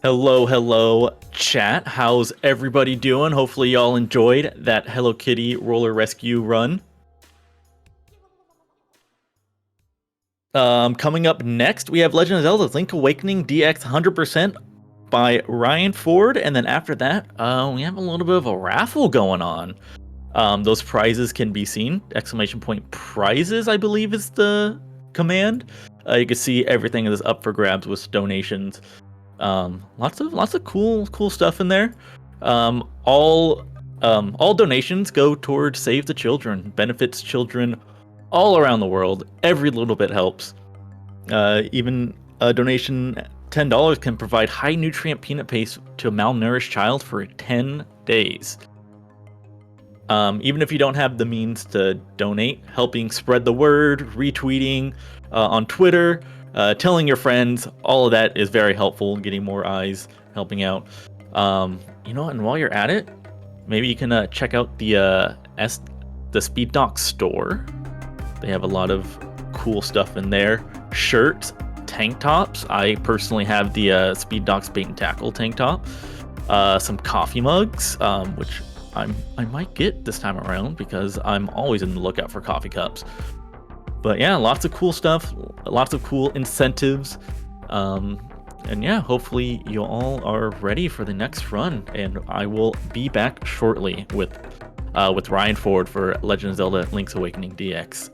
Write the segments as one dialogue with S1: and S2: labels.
S1: Hello, chat. How's everybody doing? Hopefully y'all enjoyed that Hello Kitty roller rescue run. Coming up next, we have Legend of Zelda Link Awakening DX 100% by Ryan Ford, and then after that, we have a little bit of a raffle going on. Those prizes can be seen. ! Prizes, I believe, is the command. You can see everything is up for grabs with donations. Lots of cool stuff in there. All donations go towards Save the Children, benefits children all around the world. Every little bit helps. Even a donation $10 can provide high nutrient peanut paste to a malnourished child for 10 days. Even if you don't have the means to donate, helping spread the word, retweeting on Twitter, telling your friends, all of that is very helpful, getting more eyes, helping out. And while you're at it, maybe you can check out the Speed Dock store. They have a lot of cool stuff in there. Shirts, tank tops. I personally have the Speed Dock's Bait and Tackle tank top. Some coffee mugs, which I might get this time around because I'm always in the lookout for coffee cups. But yeah, lots of cool stuff, lots of cool incentives. And yeah, hopefully you all are ready for the next run, and I will be back shortly with Ryan Ford for Legend of Zelda Link's Awakening DX.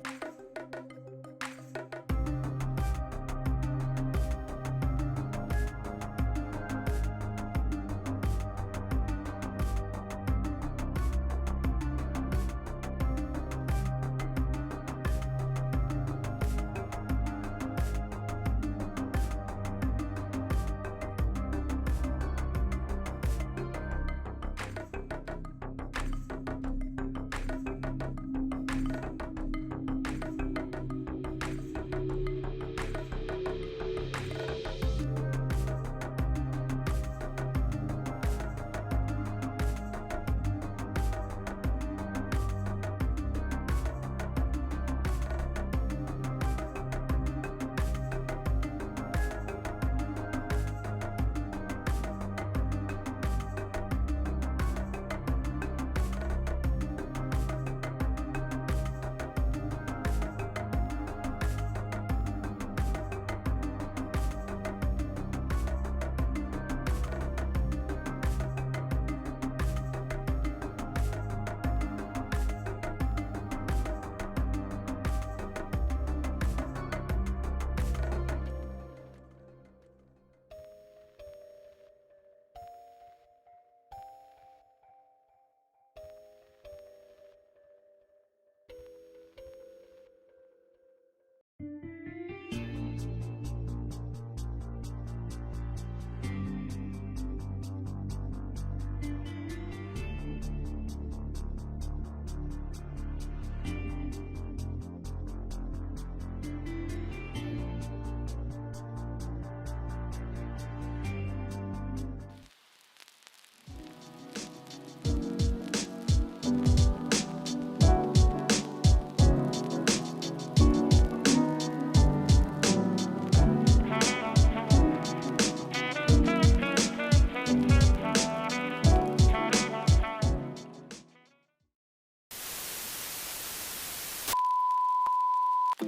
S2: I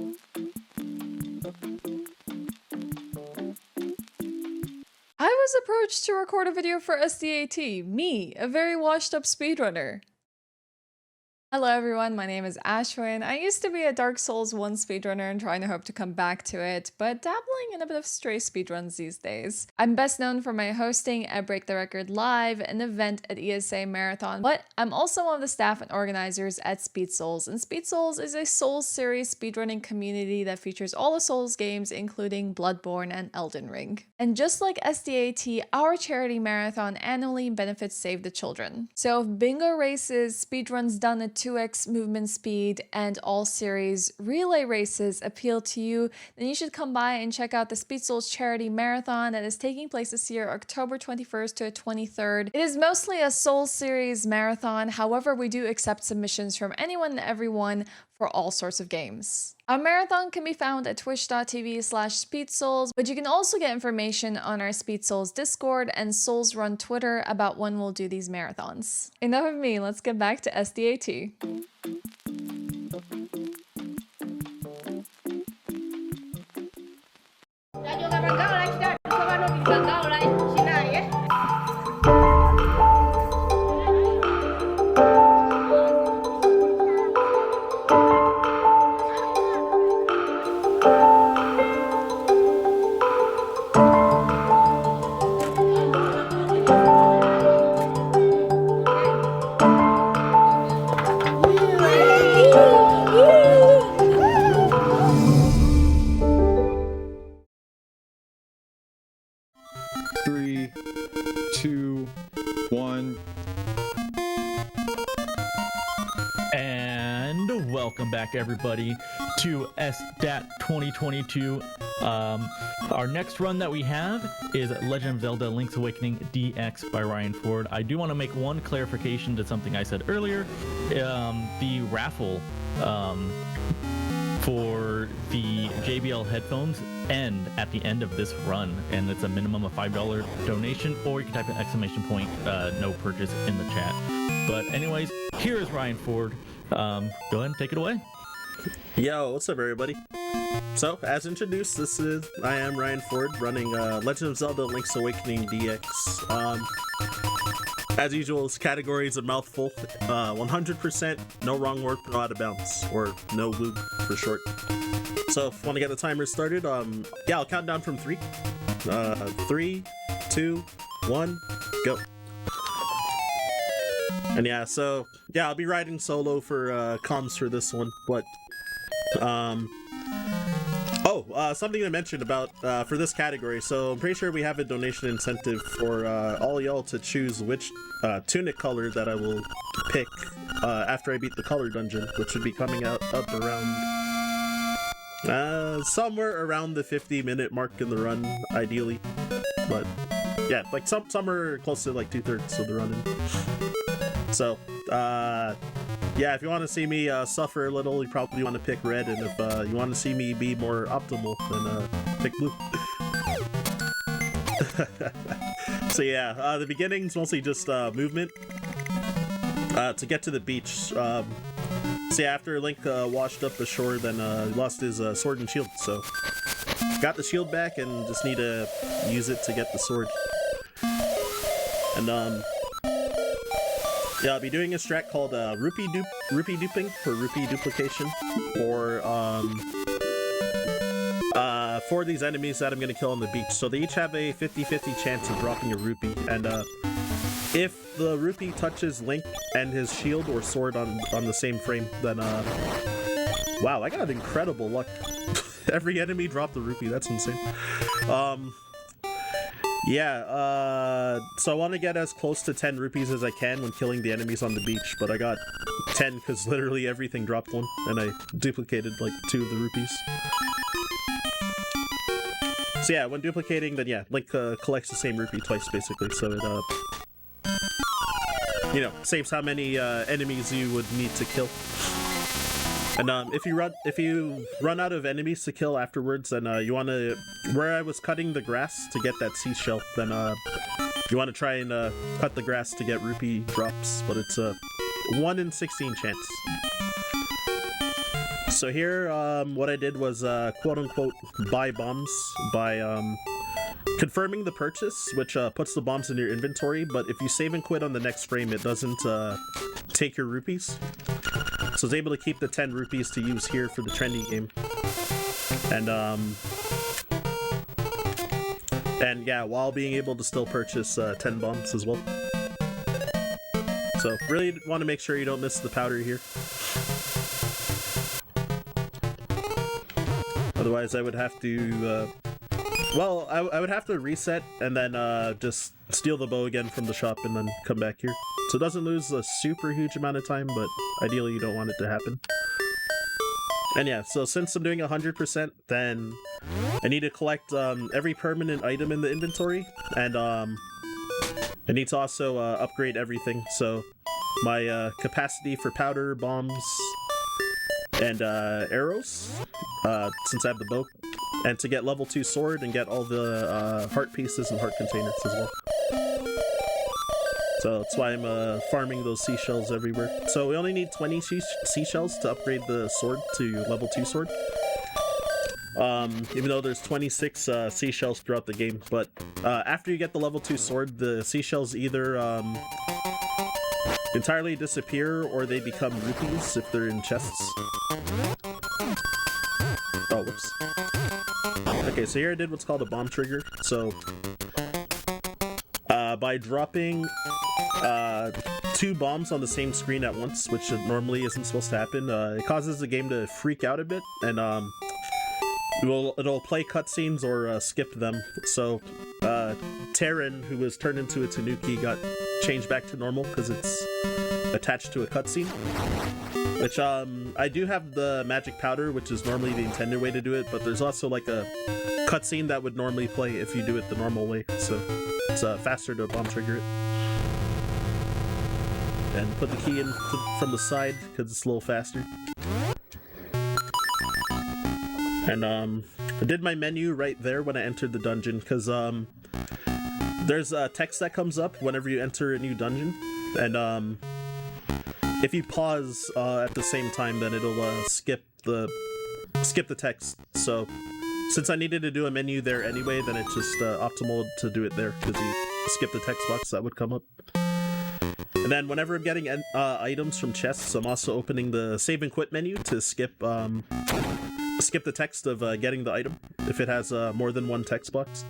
S2: was approached to record a video for SDAT, me, a very washed up speedrunner. Hello everyone, my name is Ashwin. I used to be a Dark Souls 1 speedrunner and trying to hope to come back to it, but dabbling in a bit of stray speedruns these days. I'm best known for my hosting at Break the Record Live, an event at ESA Marathon, but I'm also one of the staff and organizers at Speed Souls, and Speed Souls is a Souls series speedrunning community that features all the Souls games, including Bloodborne and Elden Ring. And just like SDAT, our charity marathon annually benefits Save the Children. So if bingo races, speedruns done at 2x movement speed, and all series relay races appeal to you, then you should come by and check out the Speed Souls charity marathon that is taking place this year, October 21st to 23rd. It is mostly a Souls series marathon, however we do accept submissions from anyone and everyone for all sorts of games. Our marathon can be found at twitch.tv/SpeedSouls, but you can also get information on our Speed Souls Discord and Souls Run Twitter about when we'll do these marathons. Enough of me, let's get back to SDAT.
S1: Welcome back everybody to SDAT 2022. Our next run that we have is Legend of Zelda Link's Awakening DX by Ryan Ford. I do want to make one clarification to something I said earlier. The raffle for the JBL headphones end at the end of this run, and it's a minimum of $5 donation, or you can type an exclamation point no purchase in the chat. But anyways, here is Ryan Ford. Go ahead and take it away.
S3: Yo, what's up everybody? So, as introduced, I am Ryan Ford running Legend of Zelda Link's Awakening DX. As usual, this category is a mouthful. 100%, no wrong word, no out of bounds, or no OoB for short. So, if you want to get the timer started, yeah, I'll count down from 3. 3, 2, 1, go. And yeah, so yeah, I'll be riding solo for comms for this one, but something to mention about for this category. So I'm pretty sure we have a donation incentive for all y'all to choose which tunic color that I will pick after I beat the color dungeon, which should be coming up around somewhere around the 50-minute mark in the run, ideally. But yeah, like somewhere close to like 2/3 of the run. So, yeah, if you want to see me suffer a little, you probably want to pick red, and if you want to see me be more optimal, then pick blue. So yeah, the beginning's mostly just movement to get to the beach. So yeah, after Link washed up the shore, then he lost his sword and shield, so got the shield back and just need to use it to get the sword. And yeah, I'll be doing a strat called rupee duping for rupee duplication, or for these enemies that I'm gonna kill on the beach. So they each have a 50-50 chance of dropping a rupee, and if the rupee touches Link and his shield or sword on the same frame, then wow, I got incredible luck. Every enemy dropped the rupee. That's insane. Yeah, so I want to get as close to 10 rupees as I can when killing the enemies on the beach, but I got 10 because literally everything dropped 1, and I duplicated like 2 of the rupees. So yeah, when duplicating, then yeah, Link collects the same rupee twice basically, so it, you know, saves how many enemies you would need to kill. And if you run out of enemies to kill afterwards, then you want to, where I was cutting the grass to get that seashell, then you want to try and cut the grass to get rupee drops, but it's a 1 in 16 chance. So here, what I did was quote-unquote buy bombs by confirming the purchase, which puts the bombs in your inventory, but if you save and quit on the next frame, it doesn't take your rupees. So I was able to keep the 10 rupees to use here for the trendy game. And yeah, while being able to still purchase 10 bombs as well. So really want to make sure you don't miss the powder here. Otherwise, I would have to, well, I would have to reset and then just steal the bow again from the shop and then come back here. So it doesn't lose a super huge amount of time, but ideally you don't want it to happen. And yeah, so since I'm doing 100%, then I need to collect every permanent item in the inventory, and I need to also upgrade everything. So my capacity for powder, bombs, and arrows, since I have the bow, and to get level 2 sword and get all the heart pieces and heart containers as well. So that's why I'm farming those seashells everywhere. So we only need 20 seashells to upgrade the sword to level 2 sword. Even though there's 26 seashells throughout the game. But after you get the level 2 sword, the seashells either entirely disappear or they become rupees if they're in chests. Oh, whoops. Okay, so here I did what's called a bomb trigger. So by dropping 2 bombs on the same screen at once, which normally isn't supposed to happen, it causes the game to freak out a bit, and it'll play cutscenes or skip them. So Terran, who was turned into a Tanuki, got changed back to normal because it's attached to a cutscene. Which I do have the magic powder, which is normally the intended way to do it, but there's also like a cutscene that would normally play if you do it the normal way, so it's faster to bomb trigger it. And put the key in from the side because it's a little faster. And I did my menu right there when I entered the dungeon, because there's a text that comes up whenever you enter a new dungeon, and if you pause at the same time, then it'll skip the text. So since I needed to do a menu there anyway, then it's just optimal to do it there, because you skip the text box that would come up. And then whenever I'm getting items from chests, I'm also opening the save and quit menu to skip the text of getting the item if it has more than one text box.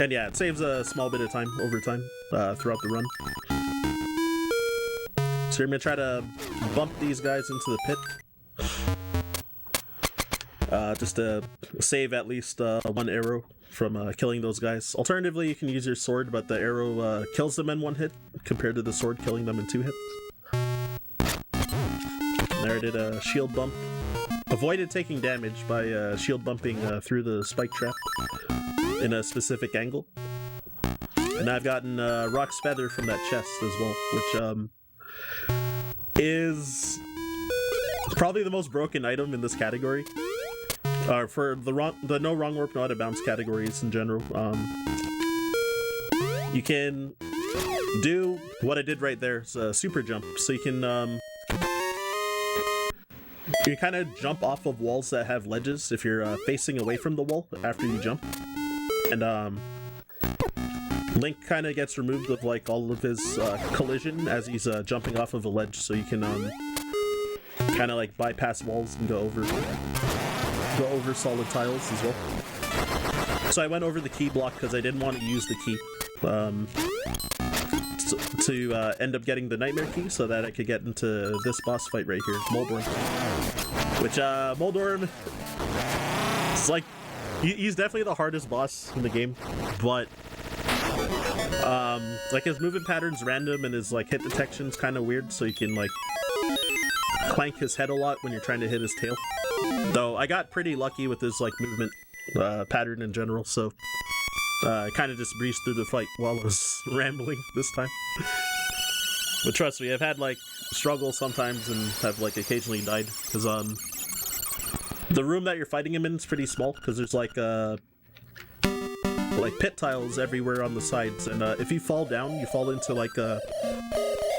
S3: And yeah, it saves a small bit of time over time throughout the run. So I'm gonna try to bump these guys into the pit, just to save at least 1 arrow from killing those guys. Alternatively, you can use your sword, but the arrow kills them in 1 hit compared to the sword killing them in 2 hits. There I did a shield bump. Avoided taking damage by shield bumping through the spike trap in a specific angle. And I've gotten Rock's Feather from that chest as well, which is probably the most broken item in this category. For the no wrong warp, no out of bounds categories in general. You can do what I did right there, it's a super jump. So you can kind of jump off of walls that have ledges if you're facing away from the wall after you jump. And Link kind of gets removed of like all of his collision as he's jumping off of a ledge, so you can kind of like bypass walls and go over solid tiles as well. So I went over the key block because I didn't want to use the key to end up getting the nightmare key, so that I could get into this boss fight right here, Moldorm. Which Moldorm is like, he's definitely the hardest boss in the game, but like his movement pattern's random and his like hit detection's kind of weird, so you can like clank his head a lot when you're trying to hit his tail. Though I got pretty lucky with his like movement pattern in general, so I kind of just breezed through the fight while I was rambling this time. But trust me, I've had like struggles sometimes and have like occasionally died because the room that you're fighting him in is pretty small, because there's like pit tiles everywhere on the sides, and if you fall down, you fall into like a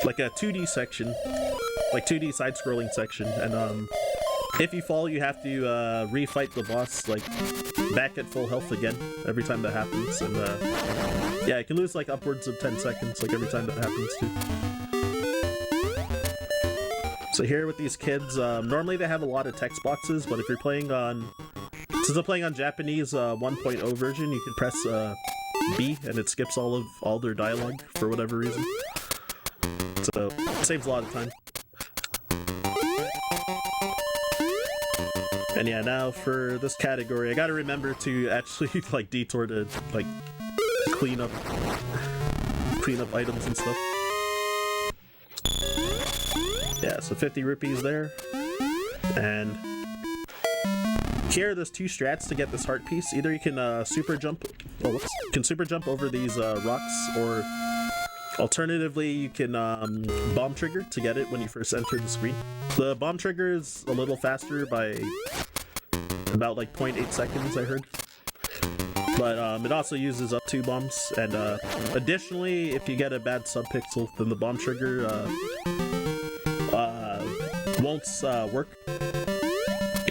S3: like a 2D section, like 2D side-scrolling section, and if you fall, you have to refight the boss like back at full health again every time that happens, and yeah, you can lose like upwards of 10 seconds like every time that happens too. So here with these kids, normally they have a lot of text boxes, but if you're playing on, since I'm playing on Japanese 1.0 version, you can press B and it skips all their dialogue for whatever reason. So it saves a lot of time. And yeah, now for this category, I gotta remember to actually like detour to like clean up items and stuff. Yeah, so 50 rupees there. And here there's two strats to get this heart piece. Either you can super jump over these rocks, or alternatively you can bomb trigger to get it when you first enter the screen. The bomb trigger is a little faster by about like 0.8 seconds, I heard. But it also uses up 2 bombs, and additionally, if you get a bad subpixel, then the bomb trigger won't work,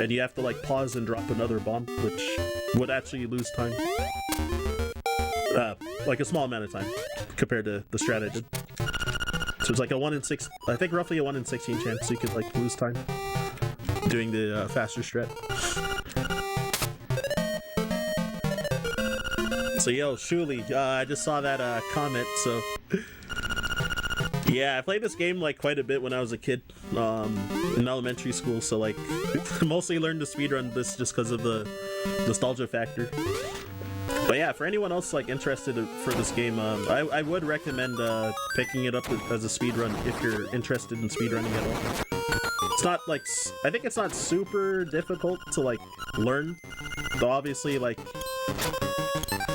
S3: and you have to like pause and drop another bomb, which would actually lose time, like a small amount of time compared to the strat I did. So it's like a 1 in 6, I think roughly a 1 in 16 chance you could like lose time doing the faster strat. So yo, Shuli, I just saw that comment, so yeah, I played this game like quite a bit when I was a kid, in elementary school, so like mostly learned to speedrun this just because of the nostalgia factor. But yeah, for anyone else like interested for this game, I would recommend picking it up as a speedrun if you're interested in speedrunning at all. It's not like, I think it's not super difficult to like learn, though obviously like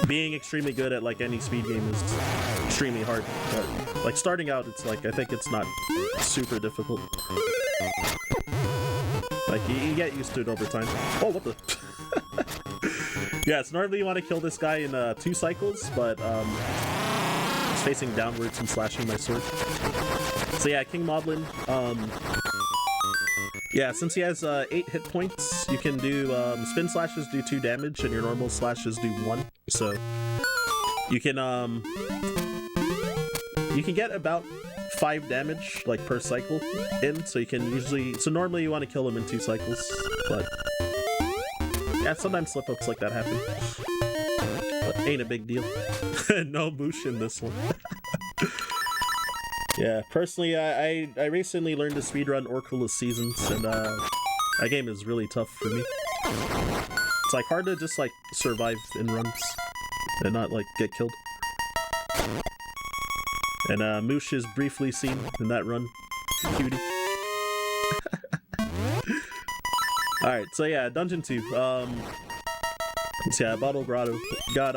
S3: being extremely good at like any speed game is extremely hard, but like starting out, it's like, I think it's not super difficult. Like you get used to it over time. Oh, what the? Yeah, so normally you want to kill this guy in 2 cycles, but he's facing downwards and slashing my sword. So yeah, King Moblin, yeah, since he has 8 hit points, you can do spin slashes do 2 damage and your normal slashes do 1. So you can get about 5 damage like per cycle in. So you can usually, so normally you want to kill him in 2 cycles, but yeah, sometimes slip ups like that happen. But ain't a big deal. No moosh in this one. Yeah, personally, I recently learned to speedrun Orculus Seasons, and that game is really tough for me. It's like hard to just like survive in runs and not like get killed. And Moosh is briefly seen in that run. Cutie. Alright, so yeah, Dungeon 2. So yeah, Bottle Grotto. Got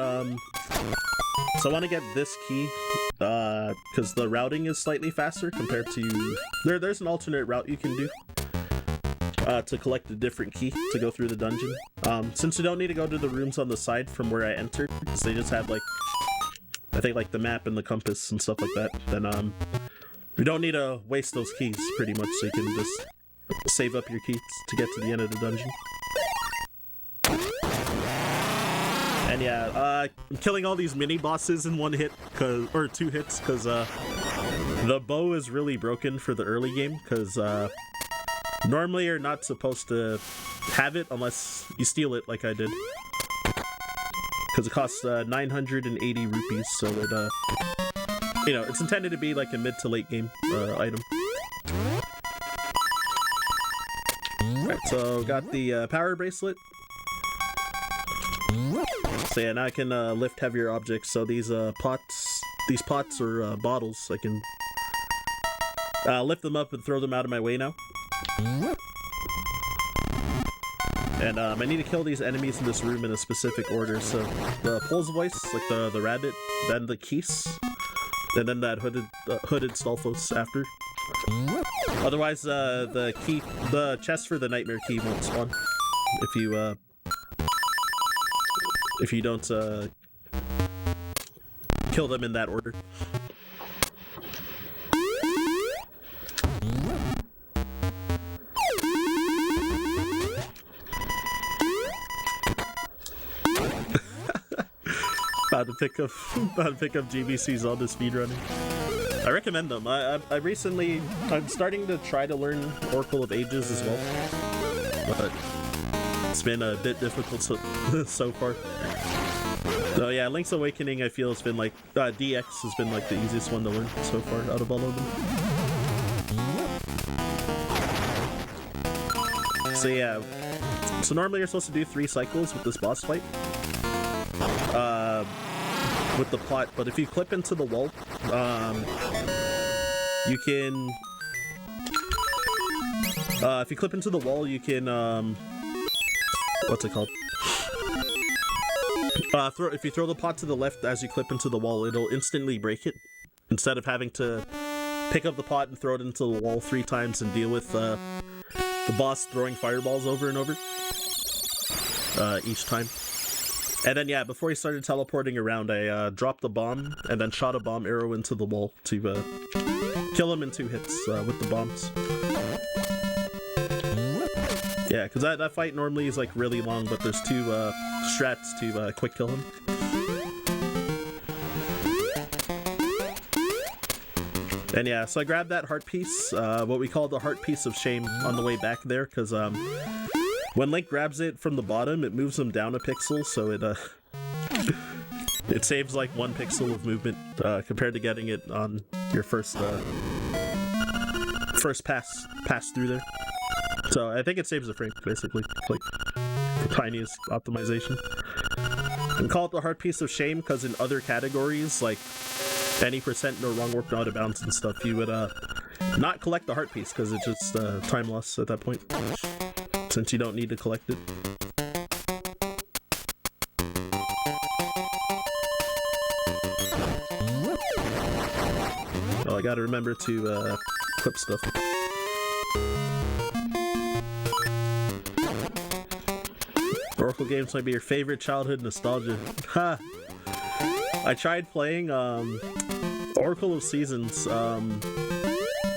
S3: so I want to get this key, because the routing is slightly faster compared to... There's an alternate route you can do to collect a different key to go through the dungeon. Since you don't need to go to the rooms on the side from where I entered, because they just have like, I think like the map and the compass and stuff like that, then you don't need to waste those keys pretty much, so you can just save up your keys to get to the end of the dungeon. And yeah, killing all these mini bosses in 1 hit, or 2 hits, because the bow is really broken for the early game, because normally you're not supposed to have it unless you steal it like I did. Because it costs 980 rupees, so that, you know, it's intended to be like a mid to late game item. Alright, so got the power bracelet. So yeah, now I can lift heavier objects. So these pots or bottles, I can lift them up and throw them out of my way now. And I need to kill these enemies in this room in a specific order. So the Pole's voice, like the rabbit, then the Keese, and then that hooded Stolfos after. Otherwise, the chest for the nightmare key won't spawn if you don't kill them in that order. how to pick up GBC Zelda speedrunning. I recommend them. I'm starting to try to learn Oracle of Ages as well, but it's been a bit difficult so far. So yeah, Link's Awakening I feel has been like DX has been like the easiest one to learn so far out of all of them. So yeah, so normally you're supposed to do 3 cycles with this boss fight. With the plot, but if you clip into the wall, you can if you clip into the wall, you can what's it called? If you throw the pot to the left as you clip into the wall, it'll instantly break it, instead of having to pick up the pot and throw it into the wall 3 times and deal with the boss throwing fireballs over and over each time. And then yeah, before he started teleporting around, I dropped the bomb and then shot a bomb arrow into the wall to kill him in 2 hits with the bombs. Yeah, because that fight normally is like really long, but there's 2 strats to quick kill him. And yeah, so I grabbed that heart piece, what we call the heart piece of shame, on the way back there, because when Link grabs it from the bottom, it moves him down a pixel, so it saves like 1 pixel of movement compared to getting it on your first pass through there. So I think it saves a frame, basically, like the tiniest optimization. And call it the heart piece of shame because in other categories, like any percent no wrong work, not out of bounds and stuff, you would not collect the heart piece because it's just time loss at that point, since you don't need to collect it. Well, I gotta remember to clip stuff. Oracle games might be your favorite childhood nostalgia. Ha! I tried playing Oracle of Seasons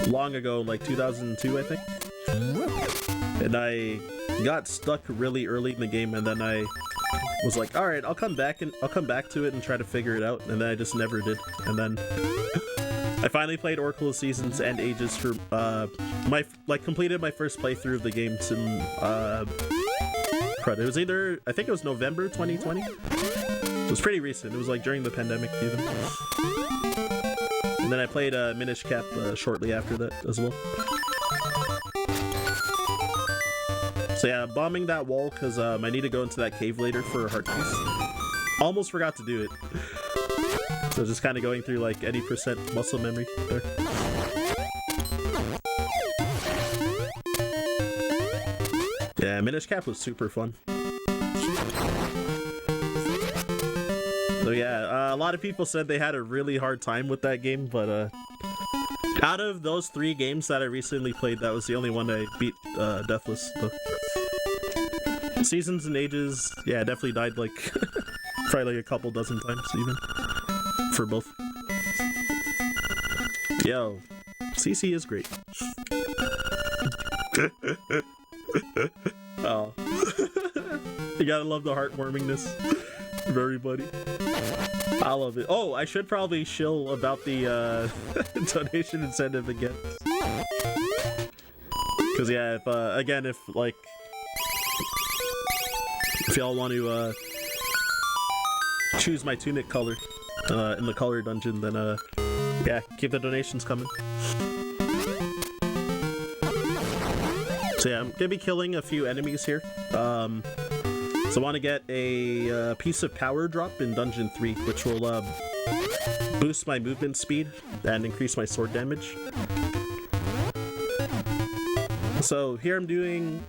S3: long ago, like 2002, I think. And I got stuck really early in the game, and then I was like, all right, I'll come back to it and try to figure it out, and then I just never did. And then I finally played Oracle of Seasons and Ages for completed my first playthrough of the game in it was either, I think it was November 2020. It was pretty recent. It was like during the pandemic even. And then I played Minish Cap shortly after that as well. So yeah, bombing that wall because I need to go into that cave later for a heart piece. Almost forgot to do it. So just kind of going through like any percent muscle memory there. Yeah, Minish Cap was super fun. So yeah, a lot of people said they had a really hard time with that game, but out of those 3 games that I recently played, that was the only one I beat deathless. So. Seasons and Ages, yeah, I definitely died like probably like a couple dozen times even for both. Yo, CC is great. Oh. You gotta love the heartwarmingness of everybody. I love it. Oh, I should probably shill about the donation incentive again. Because yeah, if y'all want to choose my tunic color in the color dungeon, then yeah, keep the donations coming. So yeah, I'm gonna be killing a few enemies here. So I want to get a piece of power drop in Dungeon 3, which will boost my movement speed and increase my sword damage. So here I'm doing,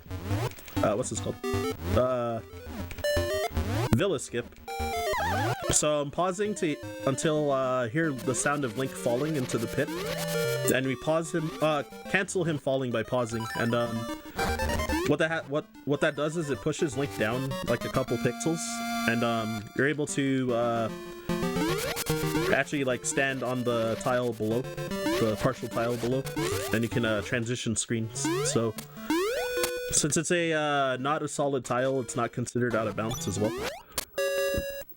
S3: what's this called? Villa Skip. So I'm pausing until I hear the sound of Link falling into the pit, and we pause him, cancel him falling by pausing, and what that does is it pushes Link down like a couple pixels, and you're able to actually like stand on the tile below, the partial tile below, and you can transition screens. So since it's a not a solid tile, it's not considered out of bounds as well.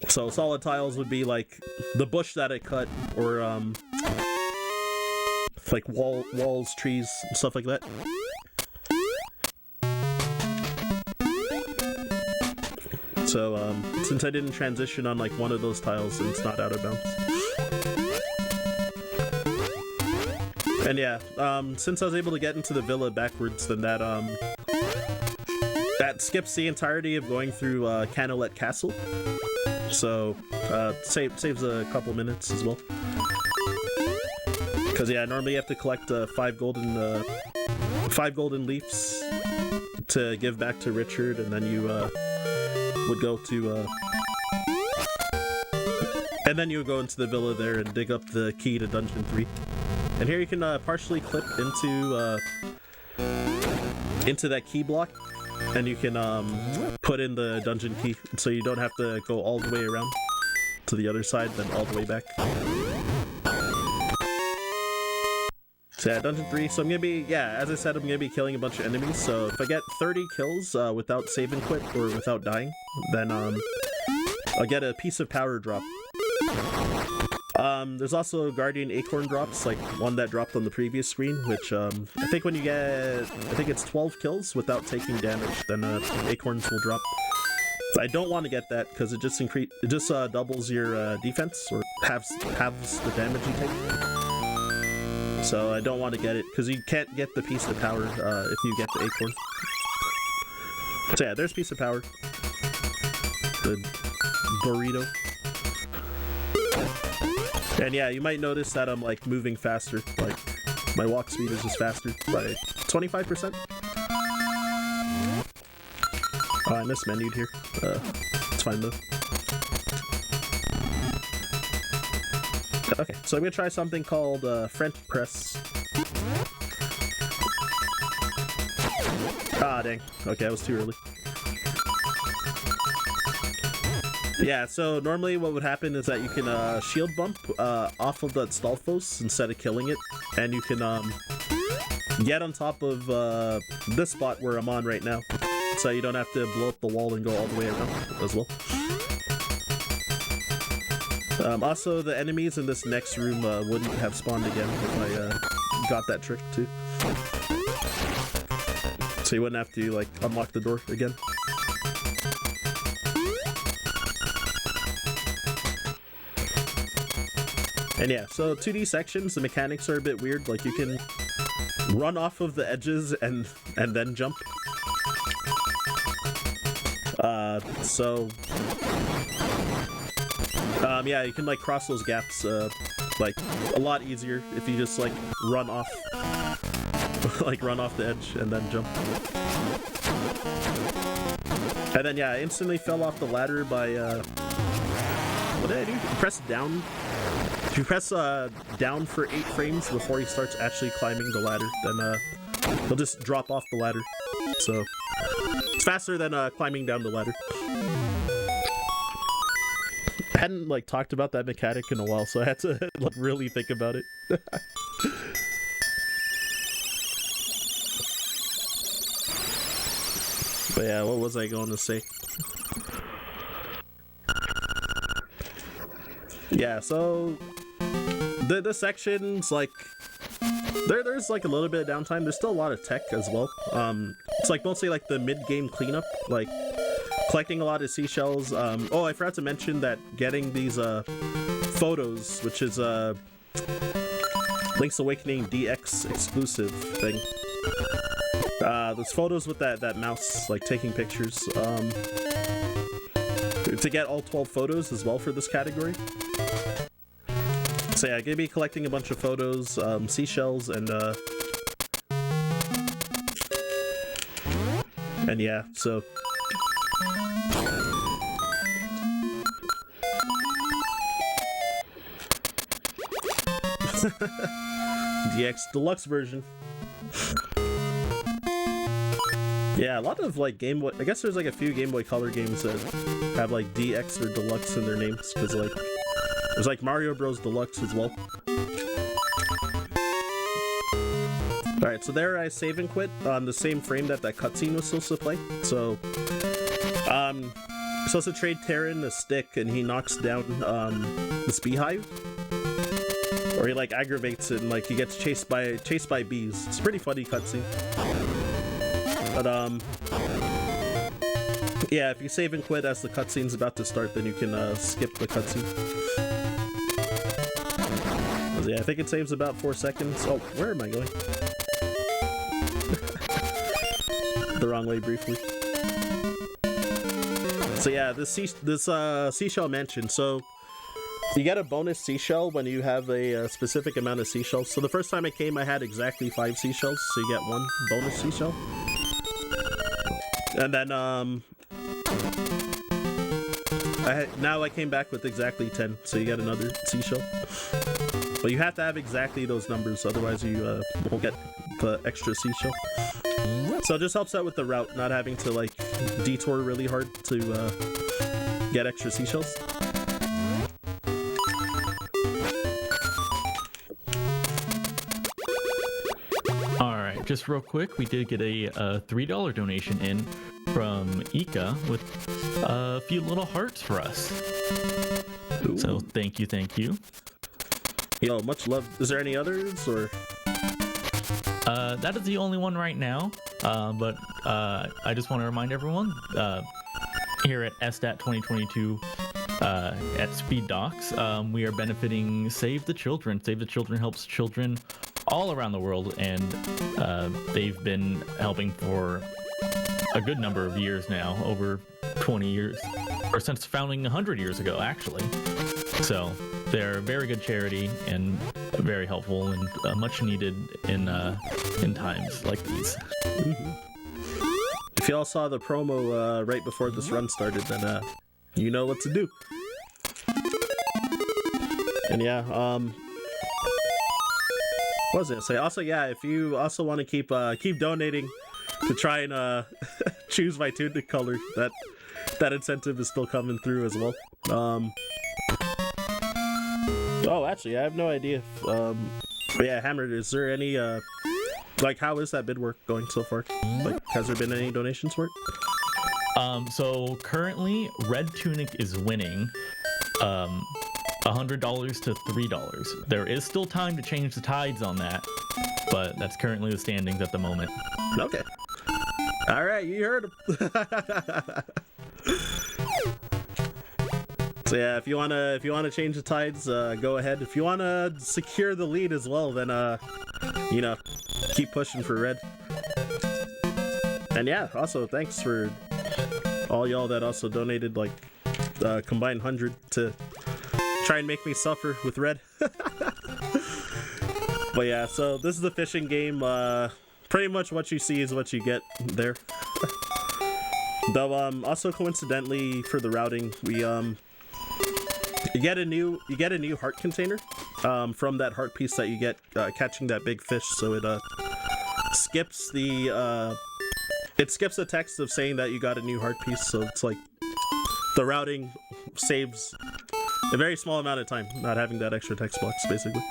S3: So solid tiles would be like the bush that I cut, or like walls, trees, stuff like that. So since I didn't transition on like one of those tiles, it's not out of bounds. And yeah, since I was able to get into the villa backwards, then that skips the entirety of going through Canalet Castle. So saves a couple minutes as well. Because yeah, normally you have to collect 5 golden leaves to give back to Richard, and then you would go to and then you would go into the villa there and dig up the key to Dungeon 3. And here you can partially clip into that key block, and you can put in the dungeon key, so you don't have to go all the way around to the other side, then all the way back. So yeah, Dungeon 3, so I'm gonna be, yeah, as I said, I'm gonna be killing a bunch of enemies, so if I get 30 kills without save and quit, or without dying, then I'll get a piece of power drop. There's also Guardian Acorn drops, like one that dropped on the previous screen, which I think when you get, I think it's 12 kills without taking damage, then Acorns will drop. So I don't want to get that, because it just doubles your defense, or halves the damage you take. So I don't want to get it, because you can't get the piece of power if you get the Acorn. So yeah, there's piece of power. The burrito. And yeah, you might notice that I'm like moving faster, like my walk speed is just faster by 25%. Oh, I mismenued here. It's fine though. Okay, so I'm gonna try something called French press. Ah, dang. Okay, that was too early. Yeah, so normally what would happen is that you can shield bump off of that Stalfos instead of killing it, and you can get on top of this spot where I'm on right now, so you don't have to blow up the wall and go all the way around as well. Also, the enemies in this next room wouldn't have spawned again if I got that trick too. So you wouldn't have to like unlock the door again. And yeah, so 2D sections, the mechanics are a bit weird. Like you can run off of the edges and then jump. Yeah, you can like cross those gaps like a lot easier if you just like run off like run off the edge and then jump. And then yeah, I instantly fell off the ladder by what did I do? Press down. If you press down for 8 frames before he starts actually climbing the ladder, then he'll just drop off the ladder. So it's faster than climbing down the ladder. I hadn't like talked about that mechanic in a while, so I had to like really think about it. But yeah, what was I going to say? Yeah, so the sections, like there's like a little bit of downtime. There's still a lot of tech as well. It's like mostly like the mid-game cleanup, like collecting a lot of seashells. Oh, I forgot to mention that getting these photos, which is Link's Awakening DX exclusive thing. Those photos with that mouse, like taking pictures. To get all 12 photos as well for this category. So yeah, I'm gonna be collecting a bunch of photos, seashells, and yeah, so DX Deluxe version. Yeah, a lot of like Game Boy. I guess there's like a few Game Boy Color games that have like DX or Deluxe in their names, because like there's like Mario Bros. Deluxe as well. Alright, so there I save and quit on the same frame that cutscene was supposed to play. So, You're supposed to trade Terran a stick, and he knocks down this beehive, or he like aggravates it, and like he gets chased by bees. It's a pretty funny cutscene. But yeah, if you save and quit as the cutscene's about to start, then you can skip the cutscene. Yeah, I think it saves about 4 seconds. Oh, where am I going? The wrong way briefly. So yeah, this seashell mansion. So you get a bonus seashell when you have a specific amount of seashells. So the first time I came, I had exactly 5 seashells, so you get 1 bonus seashell. And then now I came back with exactly 10, so you get another seashell. But you have to have exactly those numbers, otherwise you won't get the extra seashell. So it just helps out with the route, not having to like detour really hard to get extra seashells.
S1: Alright, just real quick, we did get a $3 donation in from Ika with a few little hearts for us.
S3: Ooh.
S1: So thank you, thank you.
S3: Yo, much love. Is there any others, or?
S1: That is the only one right now, but I just want to remind everyone, here at SDAT 2022 at Speed Docs, we are benefiting Save the Children. Save the Children helps children all around the world, and they've been helping for a good number of years now, over 20 years, or since founding 100 years ago, actually. So they're a very good charity and very helpful and much needed in times like these.
S3: Mm-hmm. If y'all saw the promo right before this run started, then you know what to do. And yeah, what was it say? Also, yeah, if you also want to keep donating to try and choose my tunic color, that incentive is still coming through as well. Oh, actually, I have no idea. But yeah, Hammered, is there any like, how is that bid work going so far? Like, has there been any donations for it?
S1: So currently, Red Tunic is winning $100 to $3. There is still time to change the tides on that, but that's currently the standings at the moment.
S3: Okay. All right, you heard him. So yeah, if you wanna change the tides, go ahead. If you wanna secure the lead as well, then you know, keep pushing for red. And yeah, also thanks for all y'all that also donated like combined 100 to try and make me suffer with red. But yeah, so this is the fishing game. Pretty much what you see is what you get there. Though also coincidentally for the routing, we you get a new heart container from that heart piece that you get catching that big fish. So it skips the text of saying that you got a new heart piece. So it's like the routing saves a very small amount of time not having that extra text box, basically.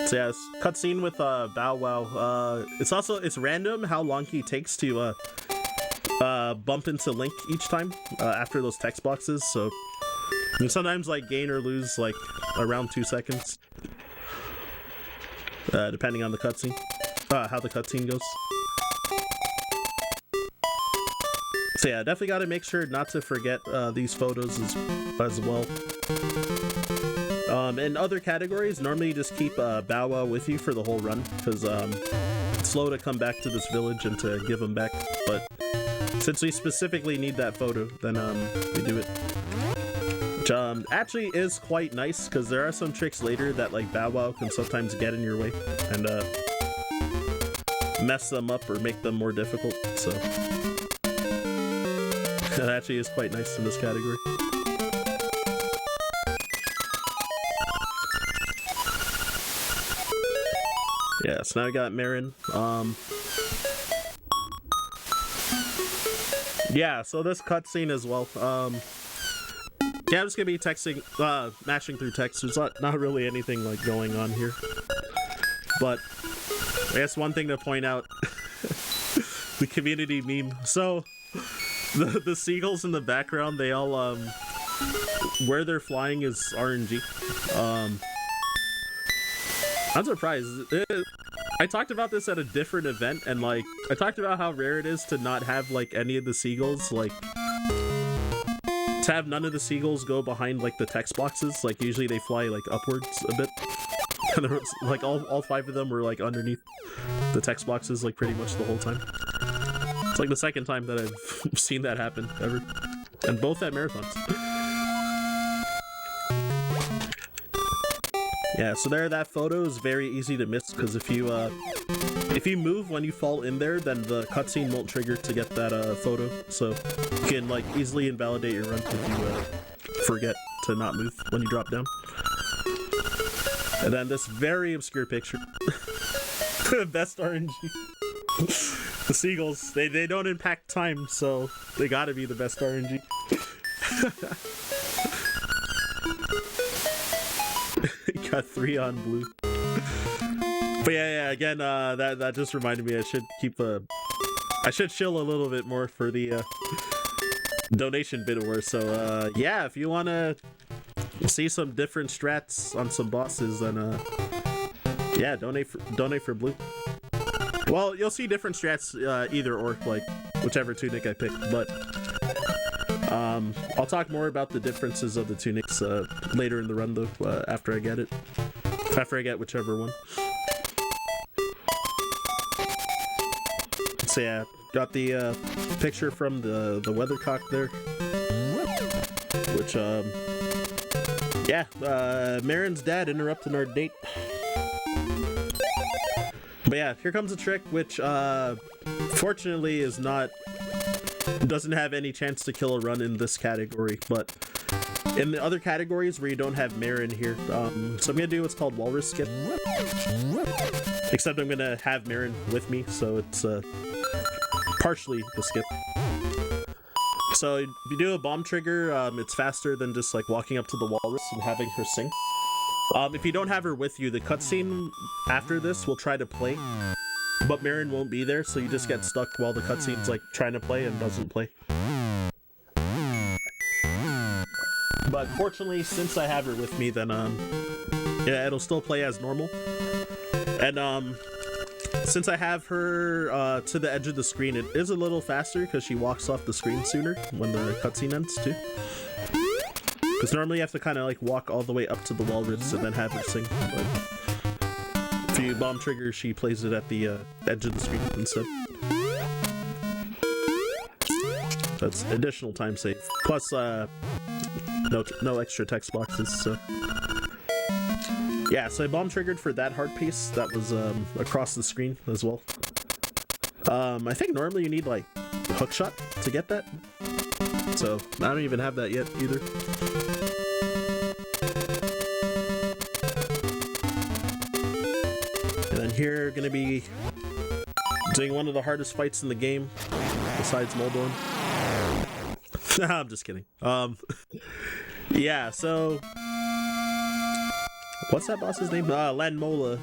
S3: So yeah, it's cutscene with Bow Wow. It's random how long he takes to bump into Link each time after those text boxes. So you sometimes like gain or lose like around 2 seconds, depending on the cutscene, how the cutscene goes. So yeah, definitely got to make sure not to forget these photos as well. In other categories, normally you just keep Bow Wow with you for the whole run, because it's slow to come back to this village and to give him back. But since we specifically need that photo, then we do it. Which actually is quite nice, because there are some tricks later that like Bow Wow can sometimes get in your way and mess them up or make them more difficult. So that actually is quite nice in this category. Yeah, so now I got Marin. Yeah, so this cutscene as well. Yeah, I'm just gonna be texting, mashing through text. There's not really anything like going on here. But I guess one thing to point out, the community meme. So The seagulls in the background, they all where they're flying is RNG. I'm surprised. I talked about this at a different event, and like I talked about how rare it is to not have like any of the seagulls, like to have none of the seagulls go behind like the text boxes. Like usually they fly like upwards a bit. And there was, like all 5 of them were like underneath the text boxes like pretty much the whole time. It's like the second time that I've seen that happen ever, and both at marathons. Yeah, so there, that photo is very easy to miss because if you move when you fall in there, then the cutscene won't trigger to get that photo. So you can like easily invalidate your run if you forget to not move when you drop down. And then this very obscure picture, best RNG. The seagulls, they don't impact time, so they gotta be the best RNG. Got 3 on blue. But yeah, again, that just reminded me I should keep I should chill a little bit more for the donation bid war. So yeah, if you wanna see some different strats on some bosses, then yeah, donate for blue. Well, you'll see different strats either or, like whichever tunic I pick, but I'll talk more about the differences of the tunics later in the run though, after I get it. After I get whichever one. So yeah, got the picture from the weathercock there. Which, yeah, Marin's dad interrupting our date. But yeah, here comes a trick which, fortunately is doesn't have any chance to kill a run in this category, but in the other categories where you don't have Marin here, so I'm gonna do what's called walrus skip. Except I'm gonna have Marin with me, so it's partially the skip. So if you do a bomb trigger, it's faster than just like walking up to the walrus and having her sing. If you don't have her with you, the cutscene after this will try to play, but Marin won't be there, so you just get stuck while the cutscene's like trying to play and doesn't play. But fortunately, since I have her with me, then yeah, it'll still play as normal. And since I have her to the edge of the screen, it is a little faster because she walks off the screen sooner when the cutscene ends too. Because normally you have to kind of like walk all the way up to the walrus and then have her sing. But if you bomb trigger, she plays it at the edge of the screen instead. That's additional time save. Plus, no extra text boxes, so... Yeah, so I bomb triggered for that hard piece. That was across the screen as well. I think normally you need like a hook shot to get that. So I don't even have that yet either. And then here, gonna be doing one of the hardest fights in the game, besides Moldorm. I'm just kidding. Yeah, so what's that boss's name? Lanmola.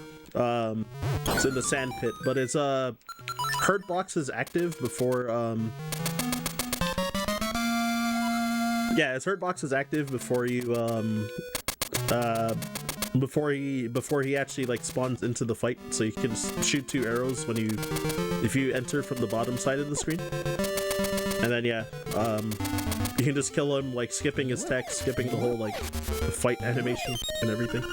S3: It's in the sand pit, but it's hurt box is active before yeah, his hurt box is active before you before he actually like spawns into the fight, so you can shoot 2 arrows when if you enter from the bottom side of the screen. And then yeah, you can just kill him like skipping his text, skipping the whole like fight animation and everything.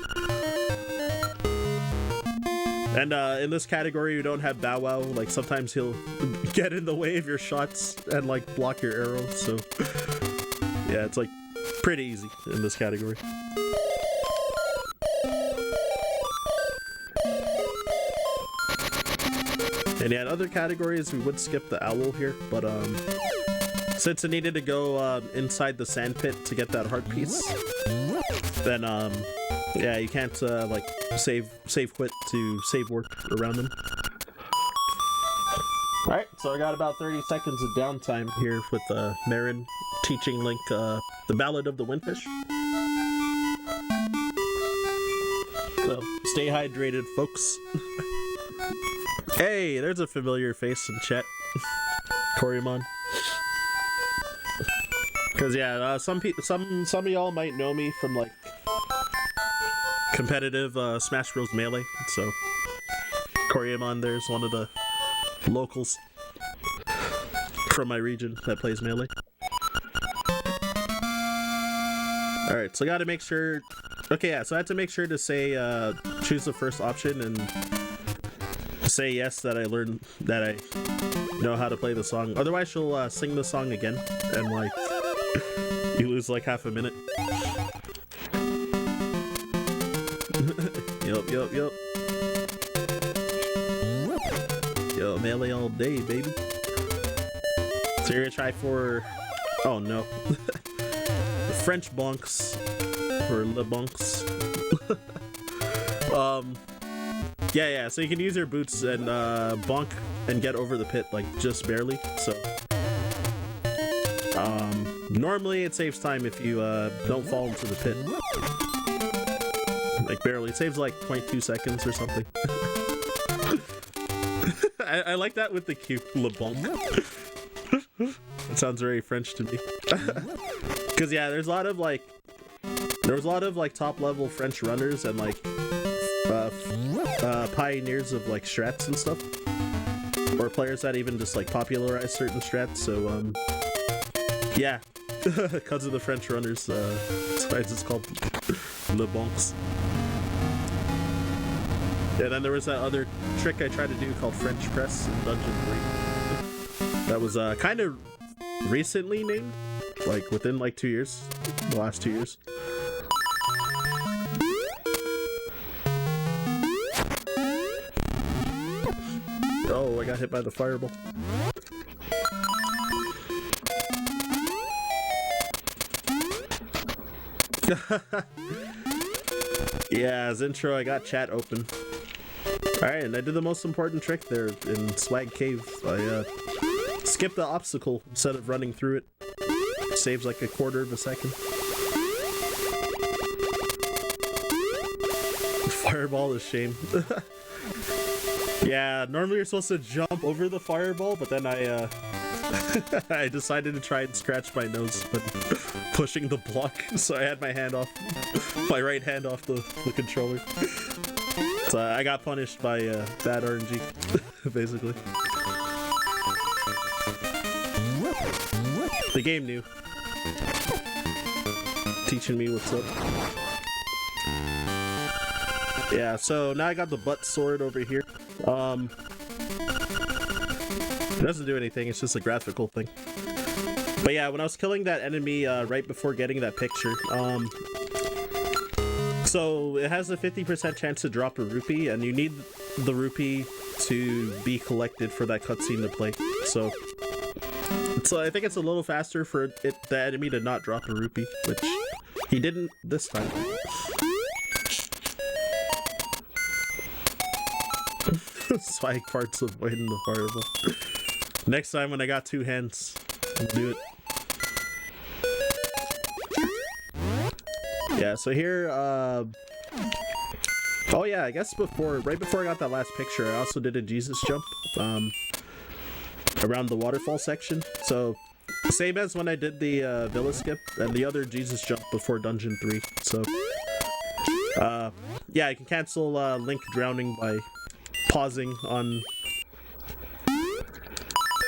S3: And in this category, you don't have Bow Wow. Like sometimes he'll get in the way of your shots and like block your arrows. So yeah, it's like pretty easy in this category. And yeah, in other categories, we would skip the owl here, but since it needed to go inside the sand pit to get that heart piece, then yeah, you can't like save quit to save work around them. Alright, so I got about 30 seconds of downtime here with Marin teaching Link the Ballad of the Windfish. So stay hydrated, folks. Hey, there's a familiar face in chat. Korymon. Because yeah, some of y'all might know me from like competitive Smash Bros. Melee. So Koryamon there's one of the locals from my region that plays Melee. All right, so I got to make sure. Okay, yeah, so I had to make sure to say choose the first option and say yes that I learned that I know how to play the song. Otherwise, she'll sing the song again, and like you lose like half a minute. Yup. Yo, Melee all day, baby. So you're gonna try for, oh no, the French bonks or le bonks. Yeah. So you can use your boots and bonk and get over the pit like just barely. So normally it saves time if you don't fall into the pit. Like barely. It saves like 0.2 seconds or something. I like that with the Q, le bonk. It sounds very French to me. Cause yeah, there was a lot of like top level French runners and like pioneers of like strats and stuff, or players that even just like popularized certain strats. So yeah, because of the French runners, that's why it's called le bonks. Yeah, then there was that other trick I tried to do called French press in Dungeon 3. That was kind of recently named, like within like 2 years, the last 2 years. Oh, I got hit by the fireball. Yeah, as intro, I got chat open. Alright, and I did the most important trick there in Swag Cave. I skipped the obstacle instead of running through it. Saves like a quarter of a second. Fireball is shame. Yeah, normally you're supposed to jump over the fireball, but then I I decided to try and scratch my nose when pushing the block, so I had my right hand off the controller. So I got punished by bad RNG, basically. The game knew. Teaching me what's up. Yeah, so now I got the butt sword over here. It doesn't do anything, it's just a graphical thing. But yeah, when I was killing that enemy right before getting that picture, so it has a 50% chance to drop a rupee, and you need the rupee to be collected for that cutscene to play. So I think it's a little faster for the enemy to not drop a rupee, which he didn't this time. Swag parts avoiding the fireball. Next time when I got 2 hands, I'll do it. Yeah, so here, oh yeah, I guess right before I got that last picture, I also did a Jesus jump, around the waterfall section. So, same as when I did the Villa skip and the other Jesus jump before Dungeon 3. So, yeah, you can cancel Link drowning by pausing on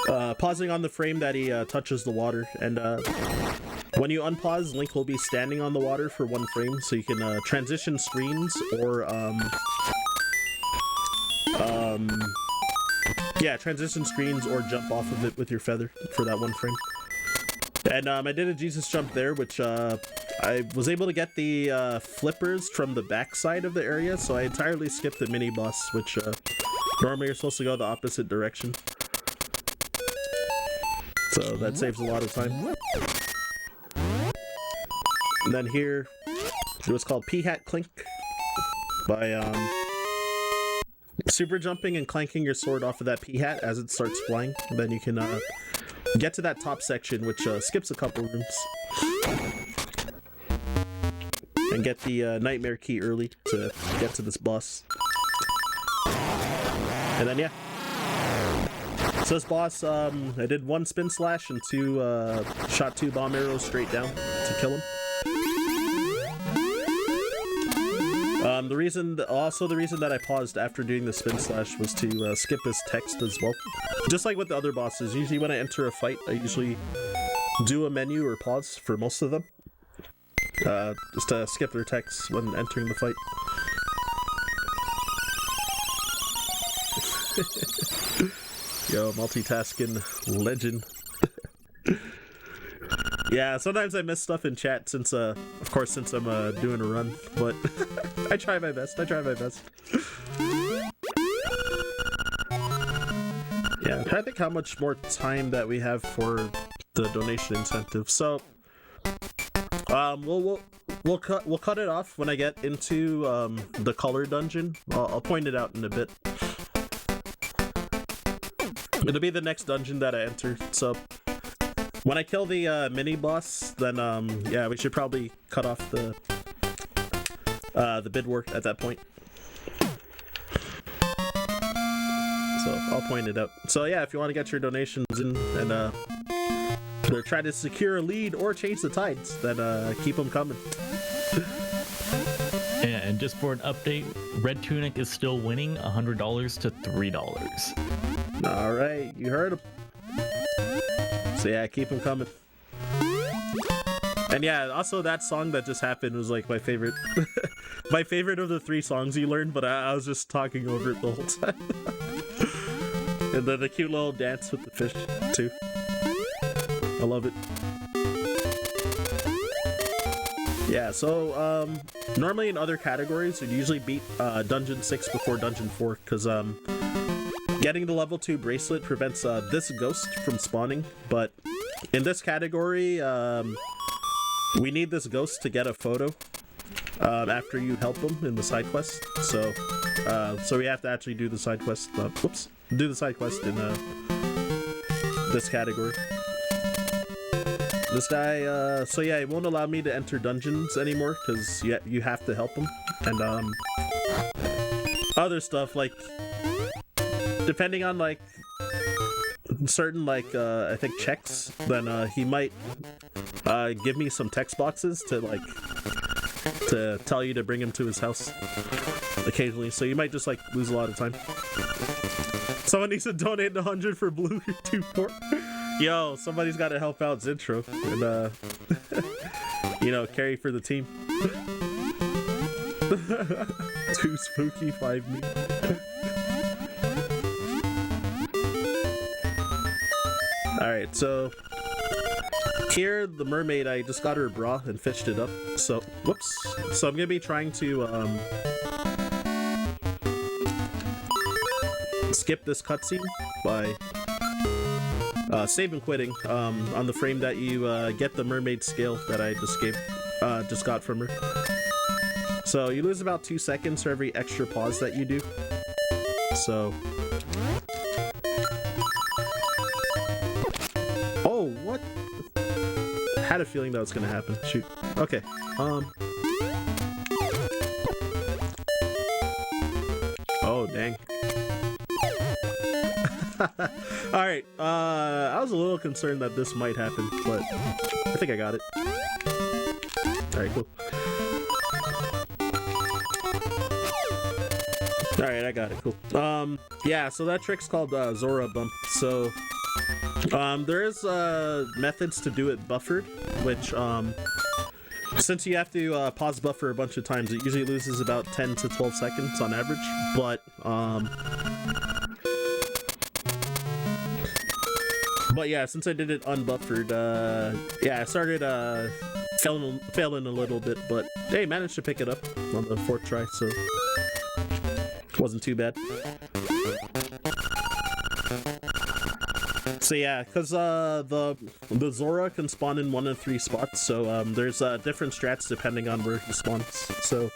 S3: the frame that he touches the water, and when you unpause, Link will be standing on the water for 1 frame, so you can transition screens or yeah, transition screens or jump off of it with your feather for that 1 frame. And I did a Jesus jump there, which I was able to get the flippers from the backside of the area, so I entirely skipped the mini boss, which normally you're supposed to go the opposite direction. So that saves a lot of time. And then here, it was called P-Hat Clink by super jumping and clanking your sword off of that P-Hat as it starts flying. Then you can get to that top section, which skips a couple rooms. And get the nightmare key early to get to this boss. And then yeah. So this boss, I did 1 spin slash and shot 2 bomb arrows straight down to kill him. The reason that I paused after doing the spin slash was to skip his text as well. Just like with the other bosses, usually when I enter a fight, I usually do a menu or pause for most of them. Just to skip their text when entering the fight. Yo, multitasking legend. Yeah, sometimes I miss stuff in chat since, of course, since I'm doing a run, but I try my best. Yeah, I'm trying to think how much more time that we have for the donation incentive. So, we'll cut it off when I get into the color dungeon. I'll point it out in a bit. It'll be the next dungeon that I enter. So when I kill the mini boss, then yeah, we should probably cut off the bid war at that point. So I'll point it out. So yeah, if you want to get your donations in and either try to secure a lead or change the tides, then keep them coming.
S1: Yeah, and just for an update, Red Tunic is still winning $100 to $3.
S3: All right, you heard him. So yeah, keep them coming. And yeah, also that song that just happened was like my favorite. My favorite of the 3 songs you learned, but I was just talking over it the whole time. And then the cute little dance with the fish too. I love it. Yeah, so normally in other categories, you'd usually beat Dungeon 6 before Dungeon 4, because getting the level 2 bracelet prevents this ghost from spawning, but in this category, we need this ghost to get a photo after you help him in the side quest. So we have to actually do the side quest. Do the side quest in this category. This guy, so yeah, it won't allow me to enter dungeons anymore because you have to help him, and other stuff like, depending on like certain like I think checks, then he might give me some text boxes to tell you to bring him to his house occasionally, so you might just like lose a lot of time. Someone needs to donate 100 for Blue 24. Yo, somebody's got to help out Zintro and you know, carry for the team. Too spooky, 5 me. Alright, so here the mermaid, I just got her bra and fished it up. So whoops. So I'm gonna be trying to skip this cutscene by save and quitting on the frame that you get the mermaid scale that I just got from her. So you lose about 2 seconds for every extra pause that you do. So oh, what? I had a feeling that was gonna happen. Shoot. Okay. Oh dang. Alright, I was a little concerned that this might happen, but I think I got it. Alright, cool. Alright, I got it, cool. Yeah, so that trick's called Zora Bump. So, there is methods to do it buffered, which, since you have to pause buffer a bunch of times, it usually loses about 10 to 12 seconds on average, but yeah, since I did it unbuffered, yeah, I started failing a little bit, but hey, managed to pick it up on the 4th try, so it wasn't too bad. So yeah, because the Zora can spawn in 1 of 3 spots, so there's different strats depending on where he spawns. So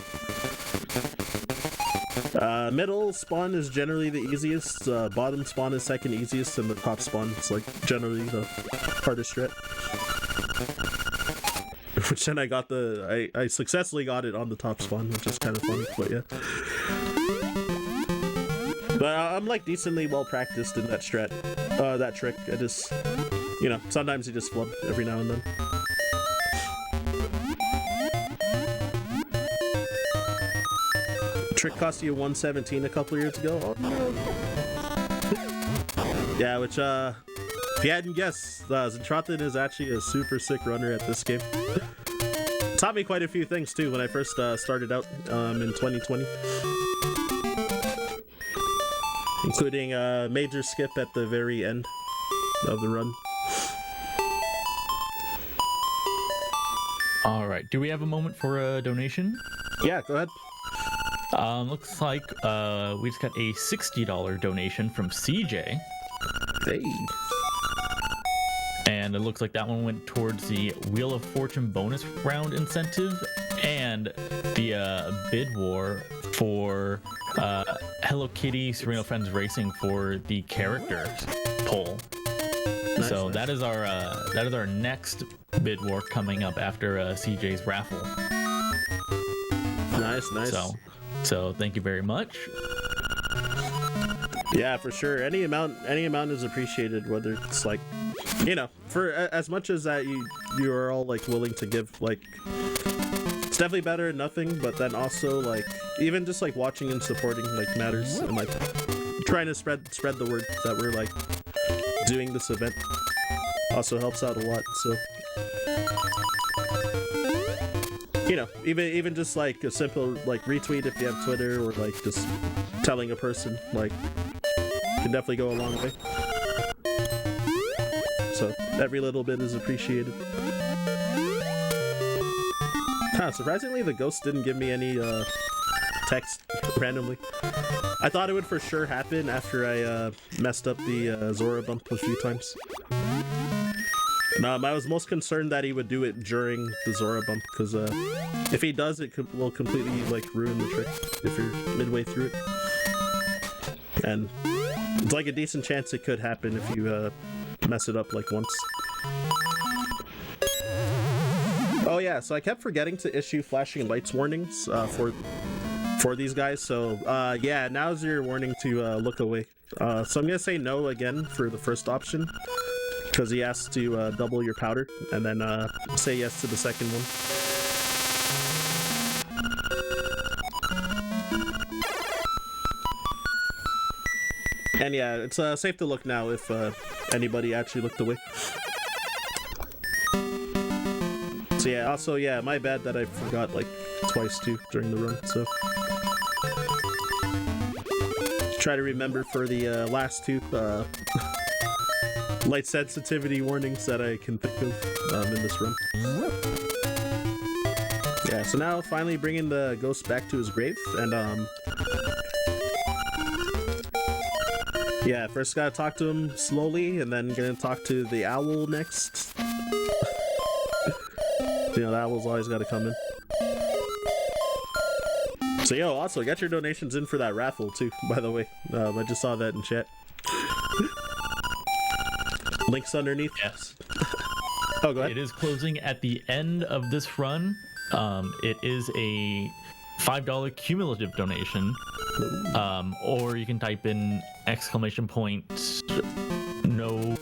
S3: middle spawn is generally the easiest, bottom spawn is second easiest, and the top spawn is like generally the hardest strat. Which then I got I successfully got it on the top spawn, which is kind of funny, but yeah. But I'm like decently well practiced in that strat, that trick. I just, you know, sometimes you just flub every now and then. Trick cost you 117 a couple years ago. Oh no. Yeah, which if you hadn't guessed, Zentrothin is actually a super sick runner at this game. Taught me quite a few things too when I first started out in 2020. Including a major skip at the very end of the run.
S1: All right. Do we have a moment for a donation?
S3: Yeah, go ahead.
S1: Looks like we just got a $60 donation from CJ.
S3: Hey.
S1: And it looks like that one went towards the Wheel of Fortune bonus round incentive and the bid war for Hello Kitty Sereno Friends Racing for the characters poll.
S3: Nice,
S1: So
S3: nice.
S1: that is our next bid war coming up after CJ's raffle.
S3: Nice, nice.
S1: So thank you very much.
S3: Yeah, for sure. Any amount is appreciated, whether it's like, you know, for as much as that you are all like willing to give, like, it's definitely better than nothing, but then also like even just like watching and supporting like matters, and like trying to spread the word that we're like doing this event also helps out a lot. So, you know, even just like a simple like retweet if you have Twitter, or like just telling a person, like, can definitely go a long way. So every little bit is appreciated. Surprisingly, the ghost didn't give me any text randomly. I thought it would for sure happen after I messed up the Zora bump a few times. I was most concerned that he would do it during the Zora bump, because if he does, it will completely like ruin the trick if you're midway through it. And it's like a decent chance it could happen if you mess it up like once. Oh yeah, so I kept forgetting to issue flashing lights warnings for these guys. So yeah, now's your warning to look away. So I'm gonna say no again for the first option, because he asks to double your powder, and then say yes to the second one. And yeah, it's safe to look now if anybody actually looked away. So yeah, also, yeah, my bad that I forgot like twice too during the run, so try to remember for the last two light sensitivity warnings that I can think of in this run. Yeah, so now finally bringing the ghost back to his grave, and yeah, first gotta talk to him slowly, and then gonna talk to the owl next. You know, the owl's always gotta come in. So yo, also get your donations in for that raffle too, by the way. I just saw that in chat. Links underneath.
S1: Yes.
S3: Oh, go ahead.
S1: It is closing at the end of this run. It is a $5 cumulative donation, or you can type in exclamation point no.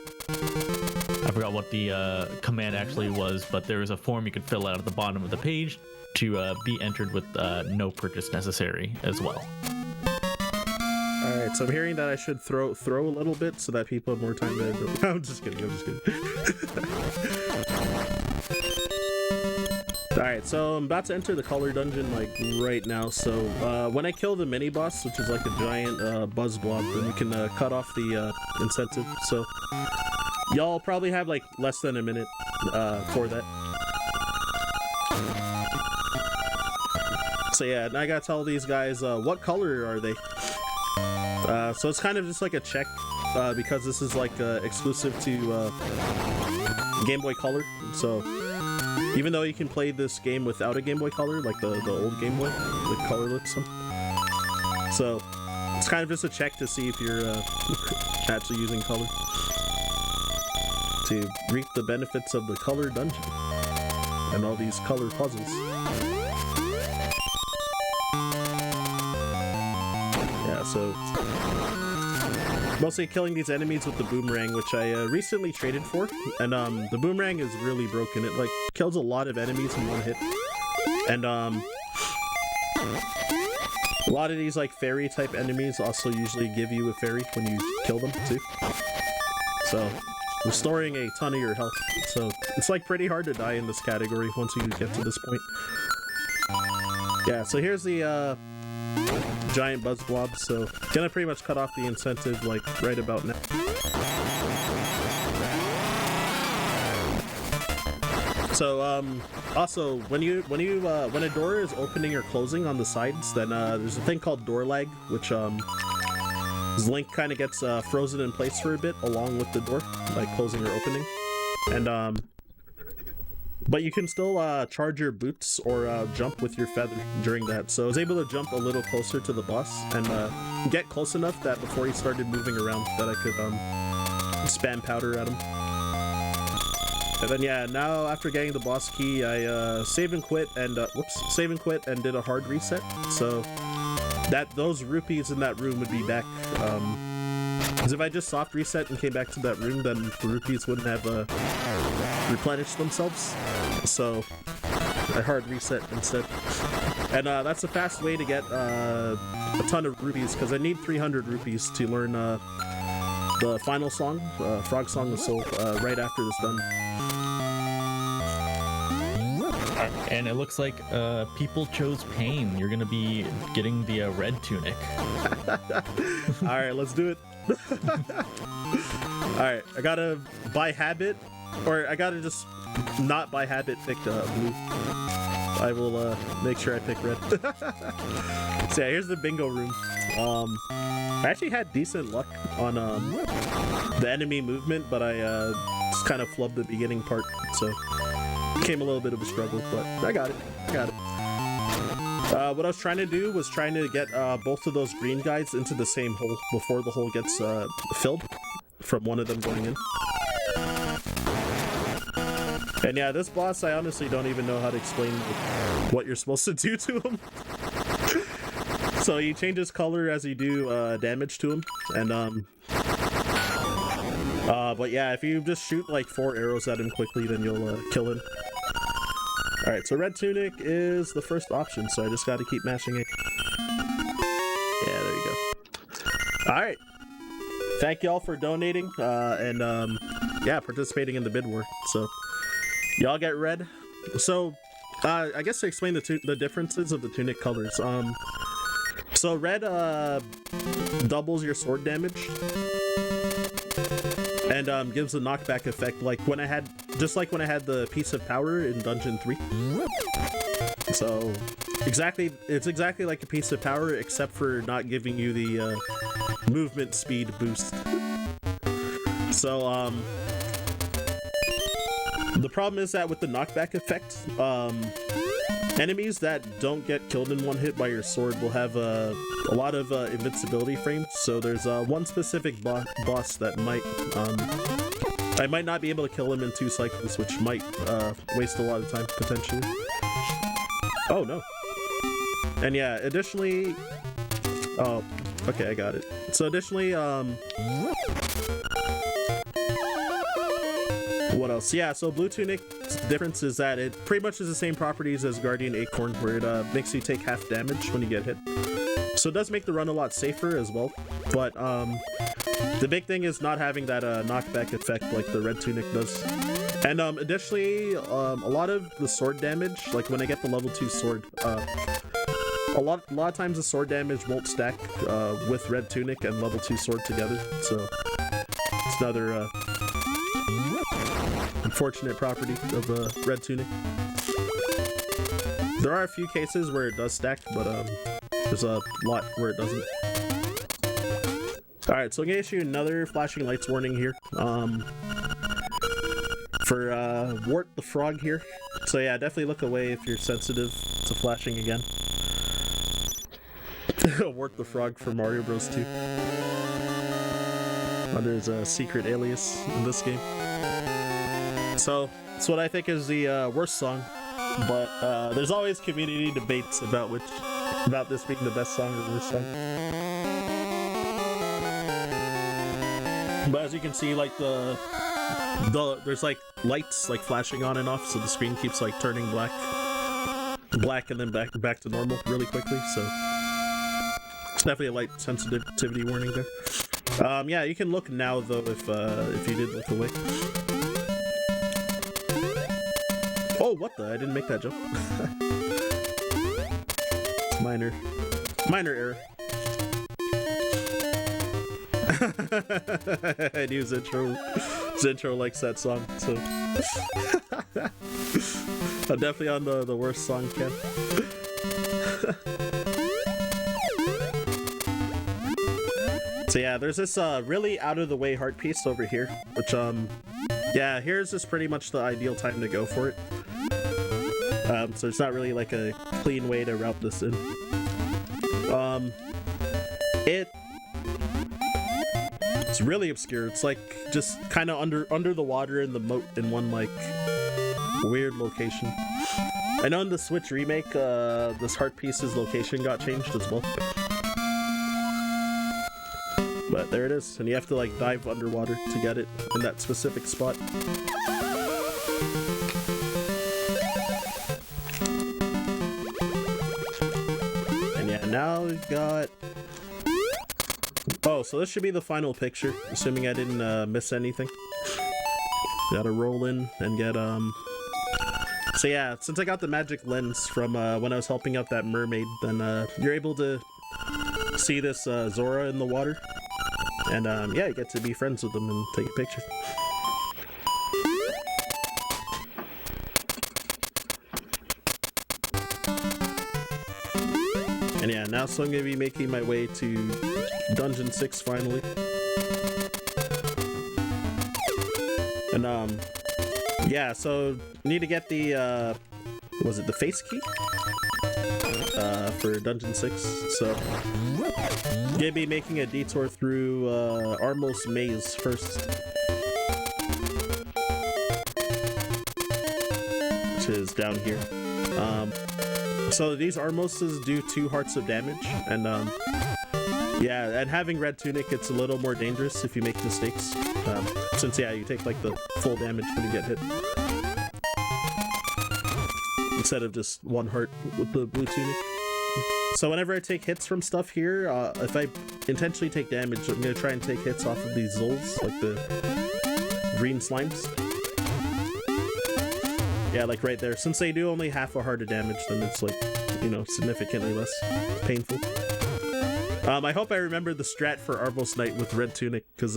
S1: I forgot what the command actually was, but there is a form you could fill out at the bottom of the page to be entered with no purchase necessary as well.
S3: All right, so I'm hearing that I should throw a little bit so that people have more time to. I'm just kidding. All right, so I'm about to enter the color dungeon like right now. So when I kill the mini boss, which is like a giant buzz blob, then you can cut off the incentive. So y'all probably have like less than a minute for that. So yeah, and I gotta tell these guys what color are they. So it's kind of just like a check because this is like exclusive to Game Boy Color. So even though you can play this game without a Game Boy Color, like the old Game Boy, the colorless one. So it's kind of just a check to see if you're actually using color, to reap the benefits of the color dungeon and all these color puzzles. Yeah, Yeah, so mostly killing these enemies with the boomerang, which I recently traded for, and the boomerang is really broken. It like kills a lot of enemies in one hit, and a lot of these like fairy type enemies also usually give you a fairy when you kill them too. So restoring a ton of your health. So it's like pretty hard to die in this category once you get to this point. Yeah, so here's the giant buzz blob, so gonna pretty much cut off the incentive like right about now. So also when a door is opening or closing on the sides, then there's a thing called door lag, which Link kind of gets frozen in place for a bit along with the door, like closing or opening, and but you can still charge your boots or jump with your feather during that. So I was able to jump a little closer to the boss and get close enough that before he started moving around that I could spam powder at him. And then yeah, now after getting the boss key, I save and quit and save and quit and did a hard reset. So that those rupees in that room would be back. Because if I just soft reset and came back to that room, then the rupees wouldn't have replenished themselves. So I hard reset instead. And that's a fast way to get a ton of rupees, because I need 300 rupees to learn the final song, Frog Song of Soul, right after this done.
S1: And it looks like people chose pain. You're gonna be getting the red tunic.
S3: Alright, let's do it. Alright, I gotta by habit, or I gotta just not by habit pick blue. I will make sure I pick red. So yeah, here's the bingo room. I actually had decent luck on the enemy movement, but I just kind of flubbed the beginning part, so became a little bit of a struggle, but I got it. What I was trying to do was trying to get both of those green guys into the same hole before the hole gets filled from one of them going in. And yeah, this boss, I honestly don't even know how to explain what you're supposed to do to him. So he changes color as you do damage to him, and but yeah, if you just shoot like 4 arrows at him quickly, then you'll kill him. Alright, so red tunic is the first option, so I just gotta keep mashing it. Yeah, there you go. Alright. Thank y'all for donating, and yeah, participating in the bid war. So, y'all get red. So, I guess to explain the differences of the tunic colors. So red doubles your sword damage, and gives a knockback effect, like when I had the piece of power in Dungeon 3. So it's exactly like a piece of power, except for not giving you the movement speed boost. So the problem is that with the knockback effect, enemies that don't get killed in one hit by your sword will have a lot of invincibility frames. So there's one specific boss that might I might not be able to kill him in 2 cycles, which might waste a lot of time potentially. Oh no. And yeah, additionally, oh okay, I got it. So additionally, what else? Yeah, so blue tunic difference is that it pretty much has the same properties as Guardian Acorn, where it makes you take half damage when you get hit. So it does make the run a lot safer as well, but the big thing is not having that knockback effect like the red tunic does. And additionally, a lot of the sword damage, like when I get the level 2 sword, a lot of times the sword damage won't stack with red tunic and level 2 sword together, so it's another unfortunate property of red tunic. There are a few cases where it does stack, but there's a lot where it doesn't. Alright, so I'm gonna issue another flashing lights warning here for Wart the Frog here. So yeah, definitely look away if you're sensitive to flashing again. Wart the Frog from Mario Bros 2. Under his secret alias in this game. So, it's what I think is the worst song, but there's always community debates about this being the best song or the worst song. But as you can see, like there's like lights like flashing on and off, so the screen keeps like turning black and then back to normal really quickly. So it's definitely a light sensitivity warning there. Yeah, you can look now though if you did look away. Oh, what the? I didn't make that jump. Minor error. I knew Zintro likes that song, so I'm definitely on the worst song, Ken. So yeah, there's this really out of the way heart piece over here, which yeah, here's just pretty much the ideal time to go for it. So it's not really like a clean way to route this in. It's really obscure. It's like just kind of under the water in the moat in one like weird location. I know in the Switch remake, this heart piece's location got changed as well. But there it is, and you have to like dive underwater to get it in that specific spot. And yeah, now we've got... Oh, so this should be the final picture, assuming I didn't miss anything. Gotta roll in and get So yeah, since I got the magic lens from when I was helping out that mermaid, then you're able to see this Zora in the water. And yeah, you get to be friends with them and take a picture. And yeah, now so I'm gonna be making my way to Dungeon 6 finally. And yeah, so need to get the was it the face key? For Dungeon 6, so gonna be making a detour through Armos Maze first, which is down here. So these Armoses do 2 hearts of damage, and yeah, and having red tunic, it's a little more dangerous if you make mistakes, since yeah, you take like the full damage when you get hit, instead of just 1 heart with the blue tunic. So whenever I take hits from stuff here, if I intentionally take damage, I'm gonna try and take hits off of these Zols, like the green slimes. Yeah, like right there. Since they do only half a heart of damage, then it's like, you know, significantly less painful. I hope I remember the strat for Armos Knight with red tunic, because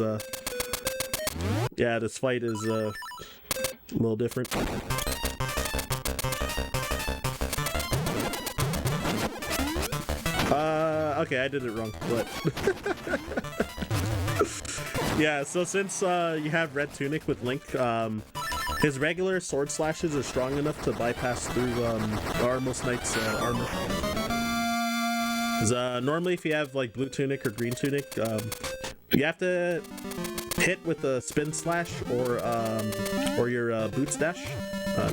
S3: yeah, this fight is a little different. Okay, I did it wrong, but yeah, so since you have red tunic with Link, his regular sword slashes are strong enough to bypass through Armos Knight's armor. Because normally if you have like blue tunic or green tunic, you have to hit with a spin slash or your boots dash,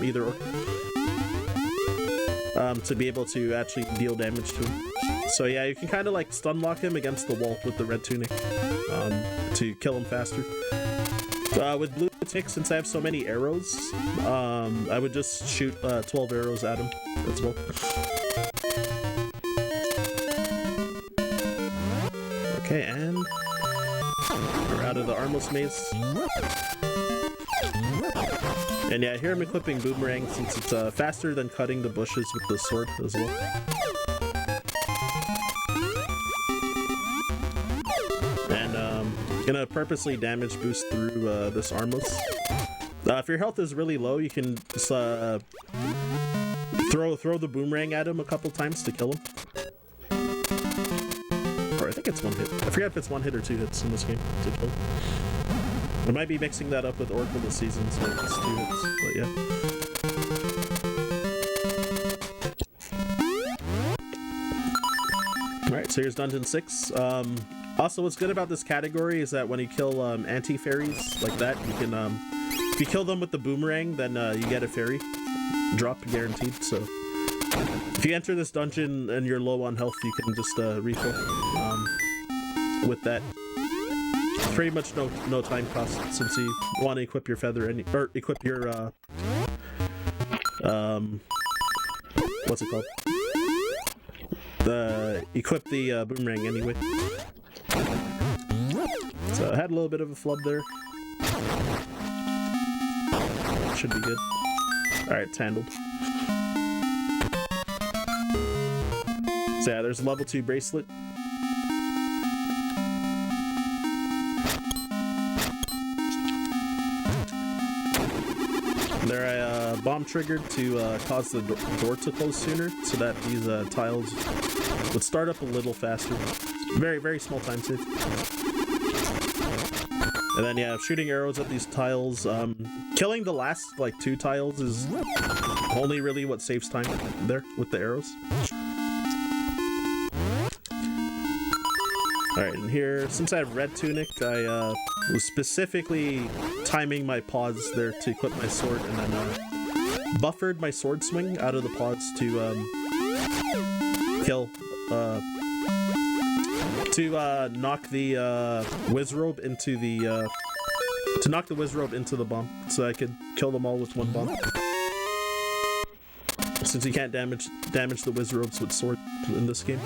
S3: either or, to be able to actually deal damage to him. So yeah, you can kind of like stun lock him against the wall with the red tunic to kill him faster. With blue tick, since I have so many arrows, I would just shoot 12 arrows at him as well. Okay, and we're out of the Armos Maze. And yeah, here I'm equipping Boomerang since it's faster than cutting the bushes with the sword as well. Gonna purposely damage boost through this Armos. If your health is really low, you can just throw the boomerang at him a couple times to kill him. Or I think it's 1 hit. I forget if it's 1 hit or 2 hits in this game to kill him. I might be mixing that up with Oracle this season, so it's 2 hits, but yeah. Alright, so here's Dungeon 6. Also, what's good about this category is that when you kill anti-fairies like that, you can, if you kill them with the boomerang, then you get a fairy drop guaranteed. So if you enter this dungeon and you're low on health, you can just refill with that. pretty much no time cost since you want to equip your feather or equip your what's it called? Equip the boomerang anyway. So I had a little bit of a flub there. Should be good. Alright, it's handled. So yeah, there's a level 2 bracelet. There I bomb triggered to cause the door to close sooner so that these tiles would start up a little faster. Very, very small time save. And then yeah, shooting arrows at these tiles. Killing the last like 2 tiles is only really what saves time there with the arrows. Alright, and here, since I have red tunic, I was specifically timing my pause there to equip my sword, and then buffered my sword swing out of the pause to kill, knock the Wizrobe into the, knock the Wizrobe into the bomb, so I could kill them all with one bomb. Since you can't damage the Wizrobes with sword in this game.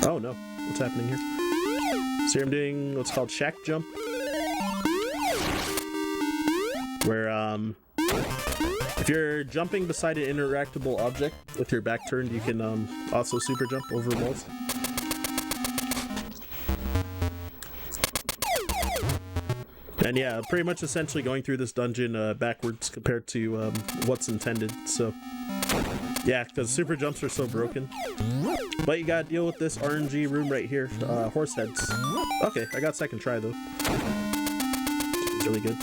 S3: Oh no, what's happening here? So here I'm doing what's called shack jump. Where, if you're jumping beside an interactable object with your back turned, you can also super jump over walls. And yeah, pretty much essentially going through this dungeon backwards compared to what's intended, so... Yeah, because super jumps are so broken. But you gotta deal with this RNG room right here, horse heads. Okay, I got second try though. It's really good.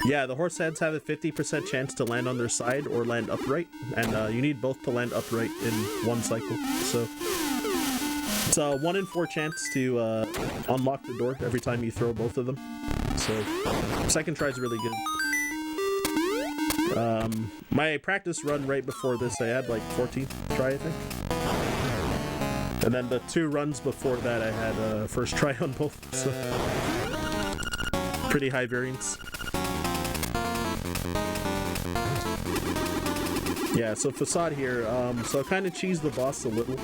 S3: Yeah, the horse heads have a 50% chance to land on their side or land upright, and you need both to land upright in one cycle. So it's a 1 in 4 chance to unlock the door every time you throw both of them. So second try is really good. My practice run right before this, I had like 14th try, I think. And then the 2 runs before that, I had first try on both, so pretty high variance. Yeah, so facade here, so I kind of cheesed the boss a little.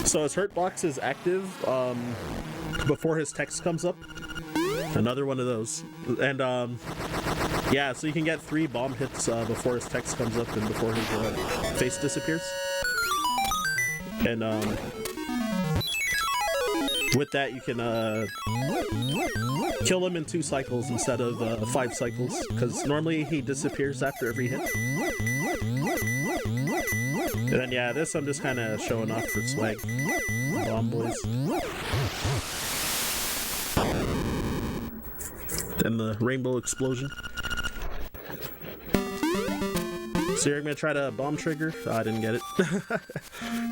S3: So his hurt box is active before his text comes up. Another one of those. And yeah, so you can get 3 bomb hits before his text comes up and before his face disappears. And with that, you can kill him in 2 cycles instead of 5 cycles, because normally he disappears after every hit. And then yeah, this I'm just kind of showing off for swag. Bomb boys. Then the rainbow explosion. So you're gonna try to bomb trigger. Oh, I didn't get it.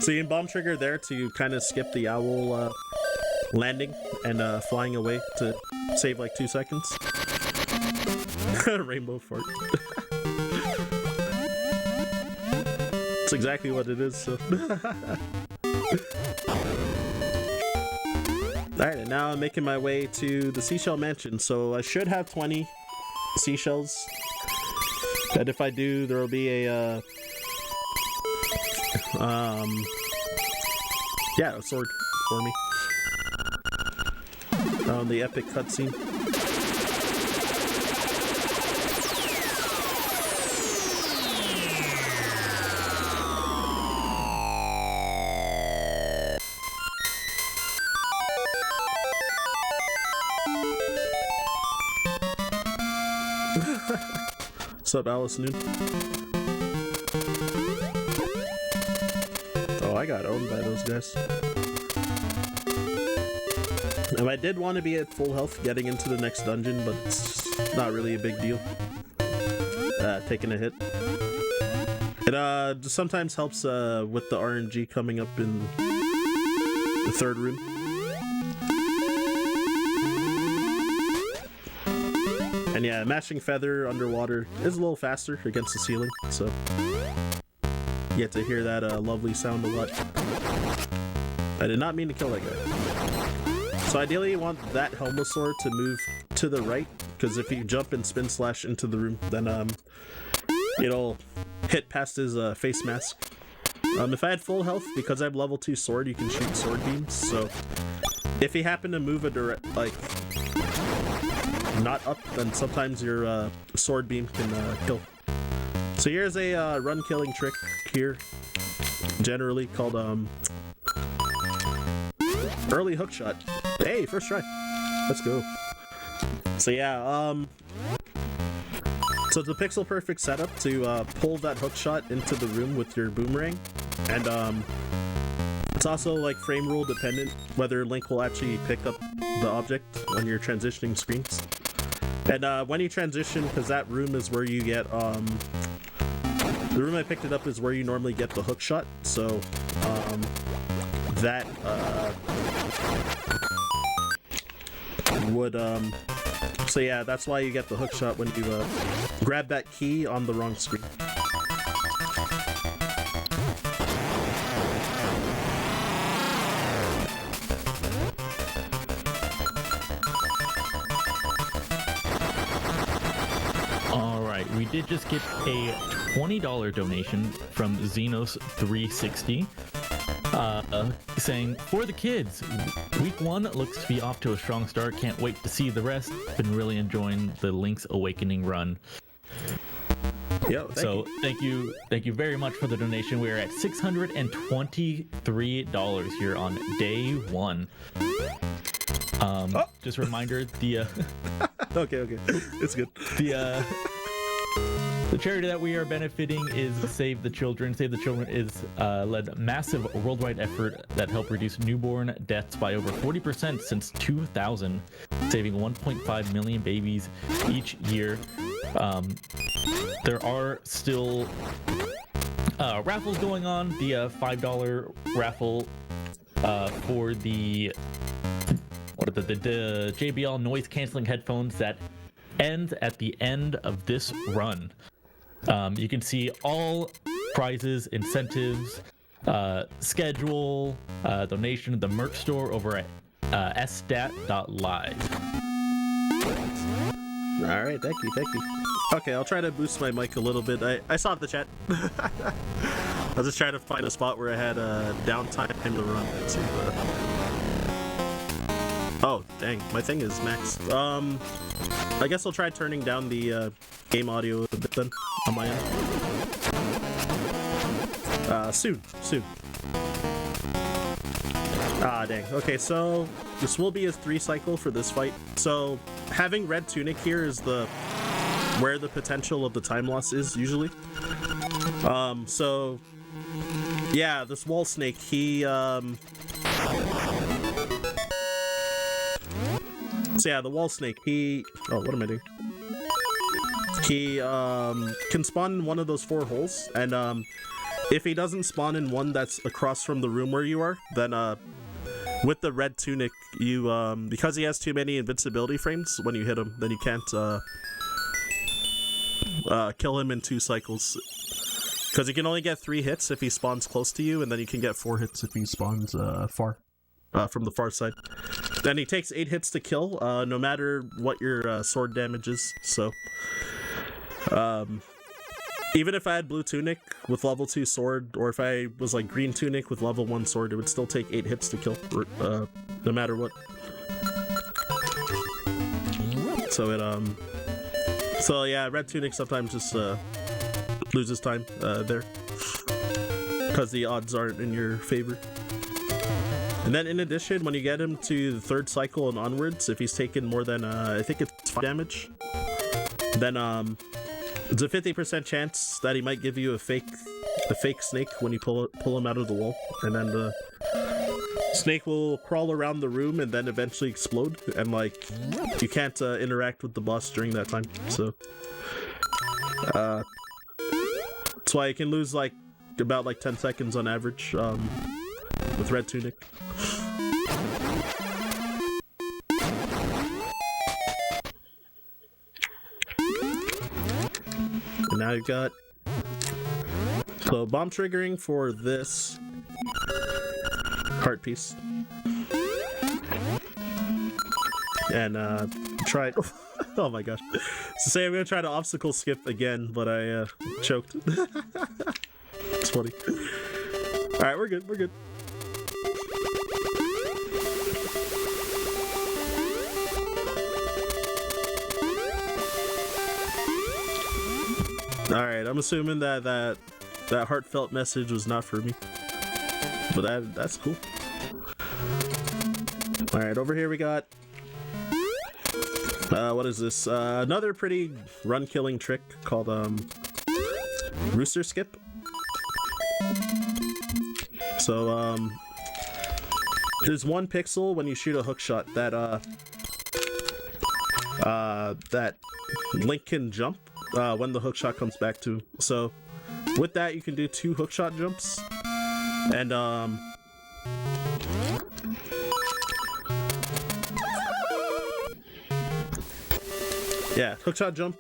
S3: So you can bomb trigger there to kind of skip the owl landing and flying away to save like 2 seconds. Rainbow fart. That's exactly what it is. So. Alright, and now I'm making my way to the seashell mansion. So I should have 20 seashells. And if I do, there will be a yeah, a sword for me on the epic cutscene. What's up, Alice Noon? Oh, I got owned by those guys. And I did want to be at full health getting into the next dungeon, but it's not really a big deal. Taking a hit. It sometimes helps with the RNG coming up in the 3rd room. And yeah, mashing feather underwater is a little faster against the ceiling, so get to hear that lovely sound a lot. I did not mean to kill that guy. So ideally you want that Helmosaur to move to the right, because if you jump and spin slash into the room, then it'll hit past his face mask. If I had full health, because I have level 2 sword, you can shoot sword beams, so if you happen to move a direct, like, not up, then sometimes your sword beam can kill. So here's a run killing trick here, generally called early hook shot. Hey, first try. Let's go. So yeah, so it's a pixel perfect setup to pull that hook shot into the room with your boomerang, and it's also like frame rule dependent whether Link will actually pick up the object when you're transitioning screens. And when you transition, because that room is where you get the room I picked it up is where you normally get the hook shot, so that would so yeah, that's why you get the hook shot when you grab that key on the wrong screen.
S1: Alright, we did just get a $20 donation from Xenos360. Saying, for the kids, week 1 looks to be off to a strong start. Can't wait to see the rest. Been really enjoying the Link's Awakening run. Thank you very much for the donation. We are at $623 here on day 1. Just a reminder, the
S3: okay, it's good.
S1: The charity that we are benefiting is Save the Children. Save the Children is led a massive worldwide effort that helped reduce newborn deaths by over 40% since 2000, saving 1.5 million babies each year. There are still raffles going on. The $5 raffle for the JBL noise canceling headphones that ends at the end of this run. You can see all prizes, incentives, schedule, donation, the merch store over at sdat.live.
S3: All right, thank you. Okay, I'll try to boost my mic a little bit. I saw the chat. I was just trying to find a spot where I had downtime to run. Let's see. Oh, dang, my thing is maxed. I guess I'll try turning down the game audio a bit then on my end. Soon. Ah, dang. Okay, so this will be a 3 cycle for this fight. So having red tunic here is where the potential of the time loss is usually. So yeah, this wall snake, so yeah, the wall snake, oh, what am I doing? He can spawn in one of those 4 holes, and if he doesn't spawn in one that's across from the room where you are, then with the red tunic, you because he has too many invincibility frames when you hit him, then you can't kill him in 2 cycles. Because you can only get 3 hits if he spawns close to you, and then you can get 4 hits if he spawns far. From the far side. Then he takes 8 hits to kill, no matter what your sword damage is. So, even if I had blue tunic with level 2 sword, or if I was like green tunic with level 1 sword, it would still take 8 hits to kill, no matter what. So yeah, red tunic sometimes just loses time there, because the odds aren't in your favor. And then in addition, when you get him to the 3rd cycle and onwards, if he's taken more than, I think it's 5 damage, then it's a 50% chance that he might give you a fake snake when you pull him out of the wall. And then the snake will crawl around the room and then eventually explode. And like, you can't interact with the boss during that time. So, that's why you can lose like about like 10 seconds on average with red tunic. And now you've got So bomb triggering for this heart piece. And try. Oh my gosh. So say I'm gonna try to obstacle skip again, but I choked. It's funny. Alright, we're good, we're good. Alright, I'm assuming that heartfelt message was not for me. But that's cool. Alright, over here we got what is this? Another pretty run-killing trick called rooster skip. So there's one pixel when you shoot a hook shot that that Link can jump when the hook shot comes back to. So with that you can do 2 hook shot jumps, and yeah, hookshot jump,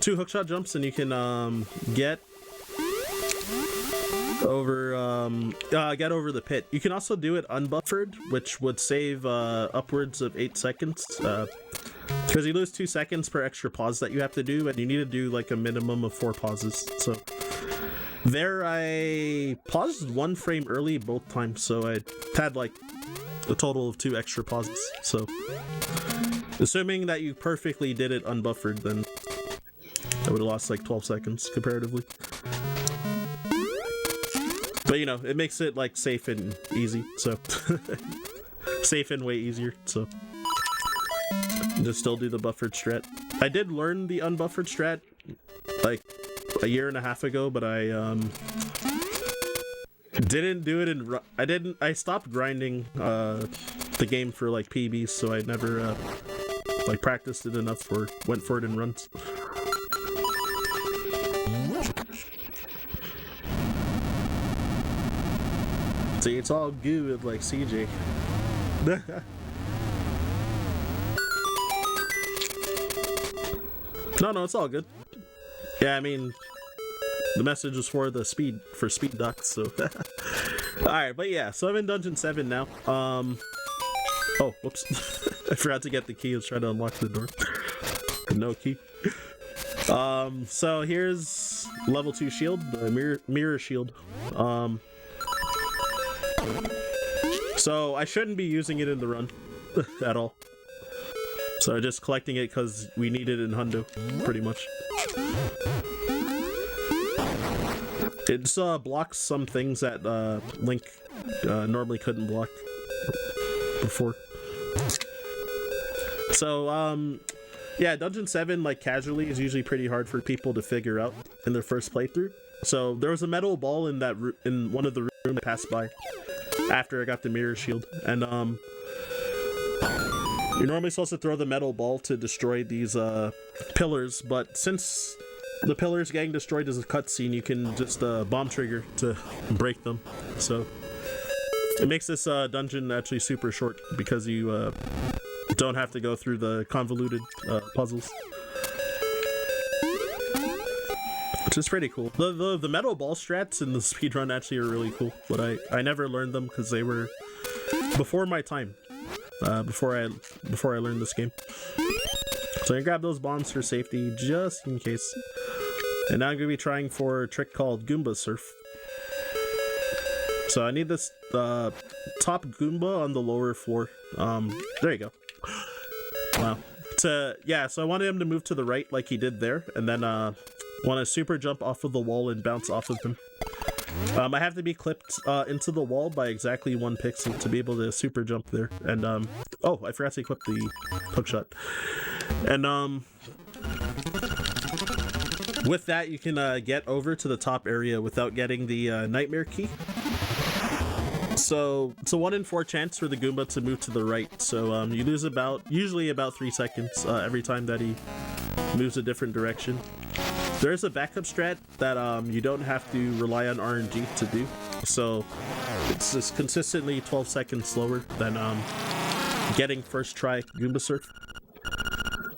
S3: 2 hookshot jumps, and you can get over the pit. You can also do it unbuffered, which would save upwards of 8 seconds, because you lose 2 seconds per extra pause that you have to do, and you need to do like a minimum of 4 pauses. So there I paused 1 frame early both times, so I had like a total of 2 extra pauses. So assuming that you perfectly did it unbuffered, then I would have lost like 12 seconds comparatively. But you know, it makes it like safe and easy, so safe and way easier, so just still do the buffered strat. I did learn the unbuffered strat like a 1.5 years ago, but I didn't do it in I stopped grinding the game for like PBs, so I never like practiced it enough or went for it in runs. See, it's all good like CJ. No, it's all good. Yeah, I mean, the message was for the speed ducks, so. Alright, but yeah, so I'm in Dungeon 7 now. Oh, whoops. I forgot to get the key. I was trying to unlock the door. No key. So here's level 2 shield, the mirror shield. So I shouldn't be using it in the run at all. So just collecting it because we need it in Hundo, pretty much. It blocks some things that Link normally couldn't block before. So yeah, Dungeon 7 like casually is usually pretty hard for people to figure out in their first playthrough. So there was a metal ball in in one of the rooms I passed by after I got the mirror shield, and you're normally supposed to throw the metal ball to destroy these pillars, but since the pillars getting destroyed is a cutscene, you can just bomb trigger to break them. So it makes this dungeon actually super short because you don't have to go through the convoluted puzzles, which is pretty cool. The metal ball strats in the speedrun actually are really cool, but I never learned them because they were before my time. Before I learned this game. So I grab those bombs for safety just in case. And now I'm gonna be trying for a trick called Goomba Surf. So I need this top Goomba on the lower floor. There you go. Wow. So I wanted him to move to the right like he did there, and then want to super jump off of the wall and bounce off of him. I have to be clipped into the wall by exactly 1 pixel to be able to super jump there. And oh, I forgot to equip the hookshot. And with that, you can get over to the top area without getting the nightmare key. So it's a 1 in 4 chance for the Goomba to move to the right. So you lose usually about 3 seconds every time that he moves a different direction. There's a backup strat that you don't have to rely on RNG to do, so it's just consistently 12 seconds slower than getting first try Goomba Surf.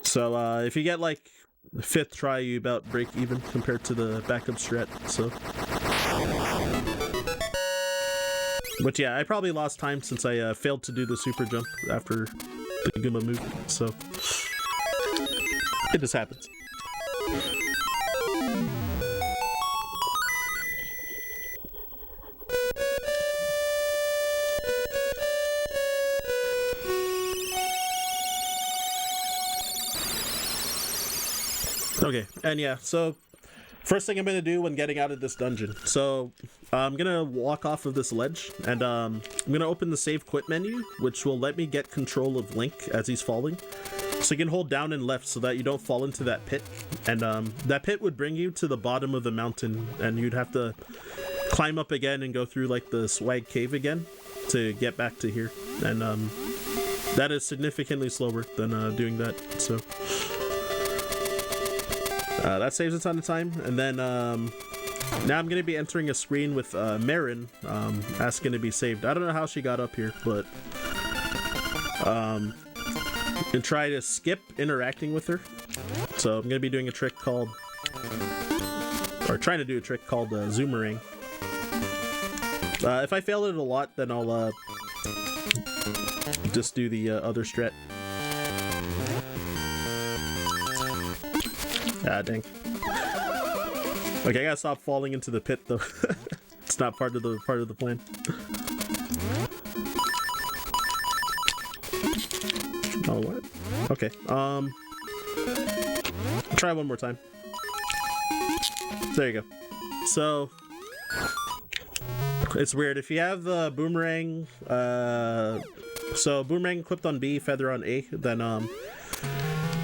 S3: So if you get like 5th try, you about break even compared to the backup strat. So But yeah, I probably lost time since I failed to do the super jump after the Goomba move, so it just happens. Okay, and yeah, so first thing I'm gonna do when getting out of this dungeon, so I'm gonna walk off of this ledge, and I'm gonna open the save quit menu, which will let me get control of Link as he's falling. So you can hold down and left so that you don't fall into that pit, and that pit would bring you to the bottom of the mountain, and you'd have to climb up again and go through like the swag cave again to get back to here, and that is significantly slower than doing that, so that saves a ton of time. And then now I'm going to be entering a screen with Marin asking to be saved. I don't know how she got up here, but and try to skip interacting with her. So I'm going to be doing a trick called, or trying to do a trick called Zoomerang. If I fail it a lot, then I'll just do the other strat. Ah, dang. Okay, I gotta stop falling into the pit though. It's not part of the plan. Oh, what? Okay. Try one more time. There you go. So it's weird if you have the boomerang. So boomerang equipped on B, feather on A. Then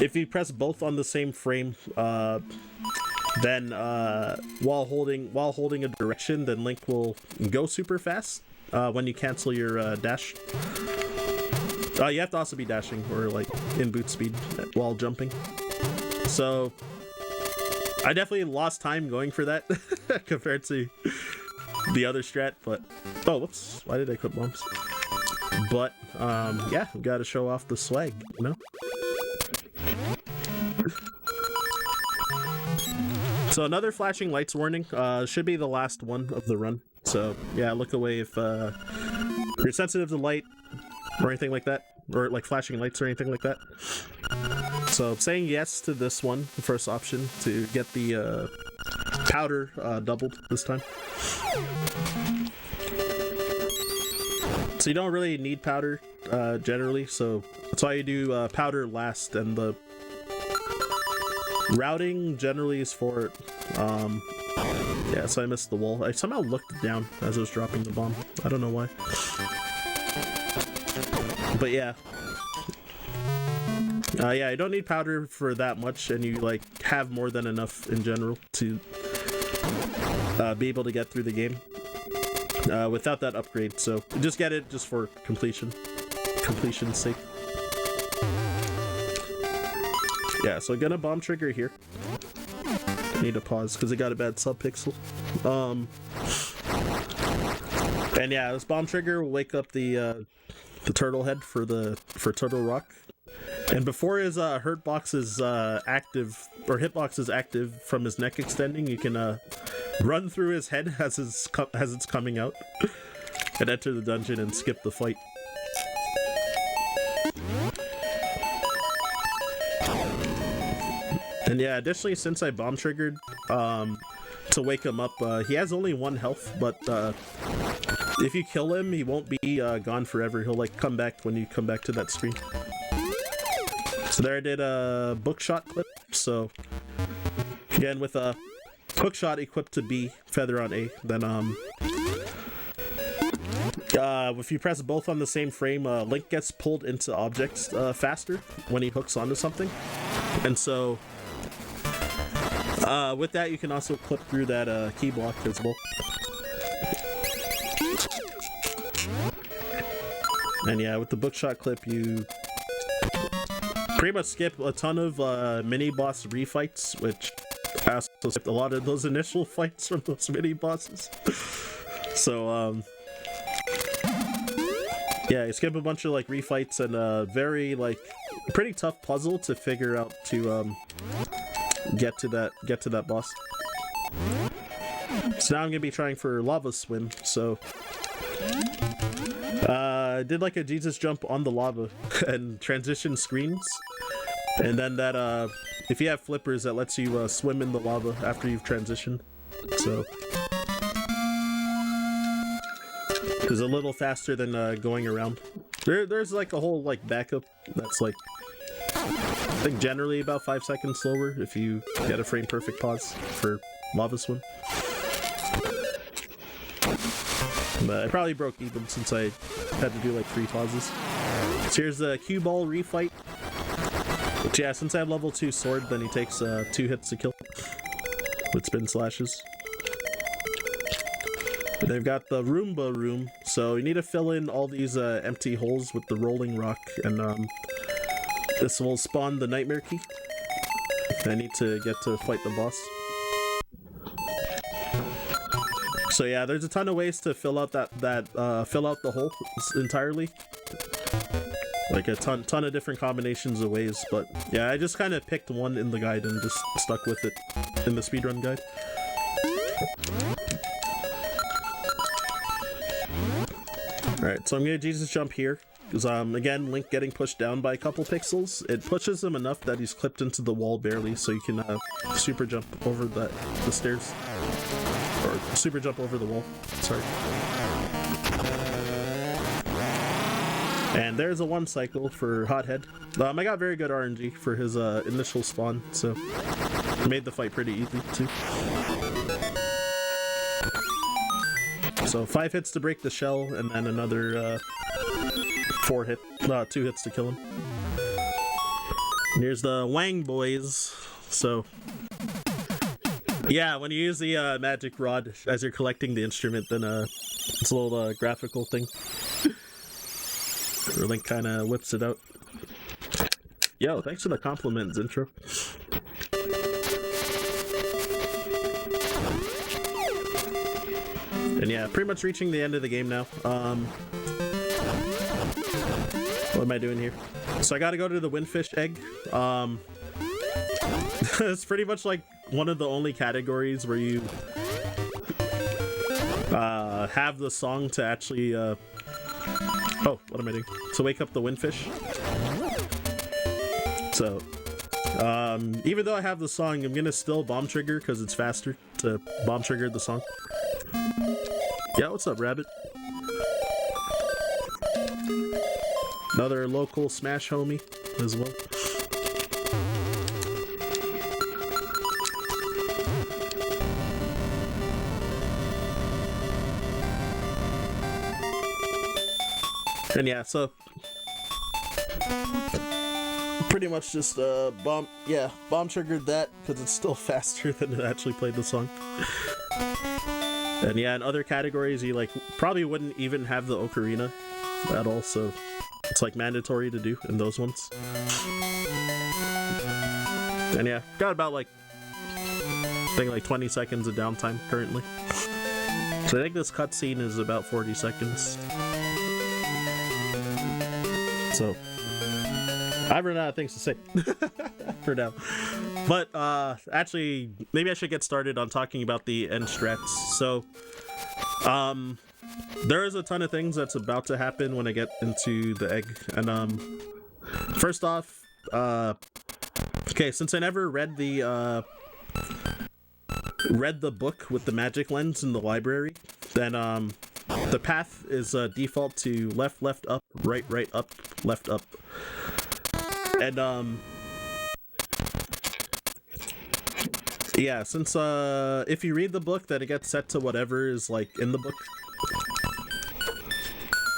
S3: if you press both on the same frame, then while holding a direction, then Link will go super fast when you cancel your dash. You have to also be dashing or like in boot speed while jumping. So I definitely lost time going for that compared to the other strat, but oh whoops, why did I equip bombs? But yeah, we gotta show off the swag, you know? So another flashing lights warning, should be the last one of the run. So yeah, look away if you're sensitive to light or anything like that, or like flashing lights or anything like that. So saying yes to this one, the first option, to get the powder doubled this time. So you don't really need powder generally, so that's why you do powder last, and the routing generally is for yeah, so I missed the wall. I somehow looked down as I was dropping the bomb. I don't know why. But yeah. Yeah, you don't need powder for that much, and you like have more than enough in general to be able to get through the game without that upgrade. So just get it just for completion's sake. Yeah, so I'm gonna bomb trigger here. Need to pause because I got a bad subpixel. And yeah, this bomb trigger will wake up the turtle head for Turtle Rock. And before his hurt box is active, or hitbox is active from his neck extending, you can run through his head as it's coming out and enter the dungeon and skip the fight. And yeah, additionally, since I bomb triggered to wake him up, he has only 1 health, but if you kill him, he won't be gone forever. He'll like come back when you come back to that screen. So there I did a bookshot clip. So again, with a hookshot equipped to B, feather on A, then if you press both on the same frame, Link gets pulled into objects faster when he hooks onto something. And so with that, you can also clip through that key block as well. And yeah, with the bookshot clip, you pretty much skip a ton of mini boss refights, which I also skipped a lot of those initial fights from those mini bosses. So yeah, you skip a bunch of like refights and a very like pretty tough puzzle to figure out to get to that boss. So now I'm gonna be trying for lava swim. So I did like a Jesus jump on the lava and transition screens. And then that, if you have flippers, that lets you swim in the lava after you've transitioned. So it's a little faster than going around. There's like a whole like backup that's like, I think generally about 5 seconds slower if you get a frame perfect pause for lava swim. But I probably broke even since I had to do like 3 pauses. So here's the cue ball refight. Which, yeah, since I have level 2 sword, then he takes 2 hits to kill with spin slashes. And they've got the Roomba room, so you need to fill in all these empty holes with the rolling rock, and this will spawn the nightmare key. I need to get to fight the boss. So yeah, there's a ton of ways to fill out fill out the hole entirely. Like a ton of different combinations of ways, but yeah, I just kind of picked one in the guide and just stuck with it in the speedrun guide. Alright, so I'm gonna Jesus jump here, because again, Link getting pushed down by a couple pixels. It pushes him enough that he's clipped into the wall barely, so you can super jump over the stairs. Or super jump over the wall, sorry. And there's a 1 cycle for Hothead. I got very good RNG for his initial spawn, so it made the fight pretty easy too. So 5 hits to break the shell, and then another 2 hits to kill him. And here's the Wang boys. So yeah, when you use the magic rod as you're collecting the instrument, then it's a little graphical thing. Where Link kind of whips it out. Yo, thanks for the compliments, intro. And yeah, pretty much reaching the end of the game now. What am I doing here? So I gotta go to the Windfish egg. It's pretty much like one of the only categories where you have the song to actually oh, what am I doing? To wake up the Windfish. So even though I have the song, I'm gonna still bomb trigger because it's faster to bomb trigger the song. Yeah, what's up, Rabbit? Another local Smash homie as well. And yeah, so pretty much just bomb triggered that because it's still faster than it actually played the song. And yeah, in other categories you like probably wouldn't even have the ocarina at all, so it's like mandatory to do in those ones. And yeah, got about like I think like 20 seconds of downtime currently. So I think this cutscene is about 40 seconds. So I've run out of things to say for now. But actually, maybe I should get started on talking about the end strats. So there is a ton of things that's about to happen when I get into the egg. And first off, okay, since I never read the book with the magic lens in the library, then the path is default to left, left, up, right, right, up, left, up. And yeah, since if you read the book, then it gets set to whatever is like in the book.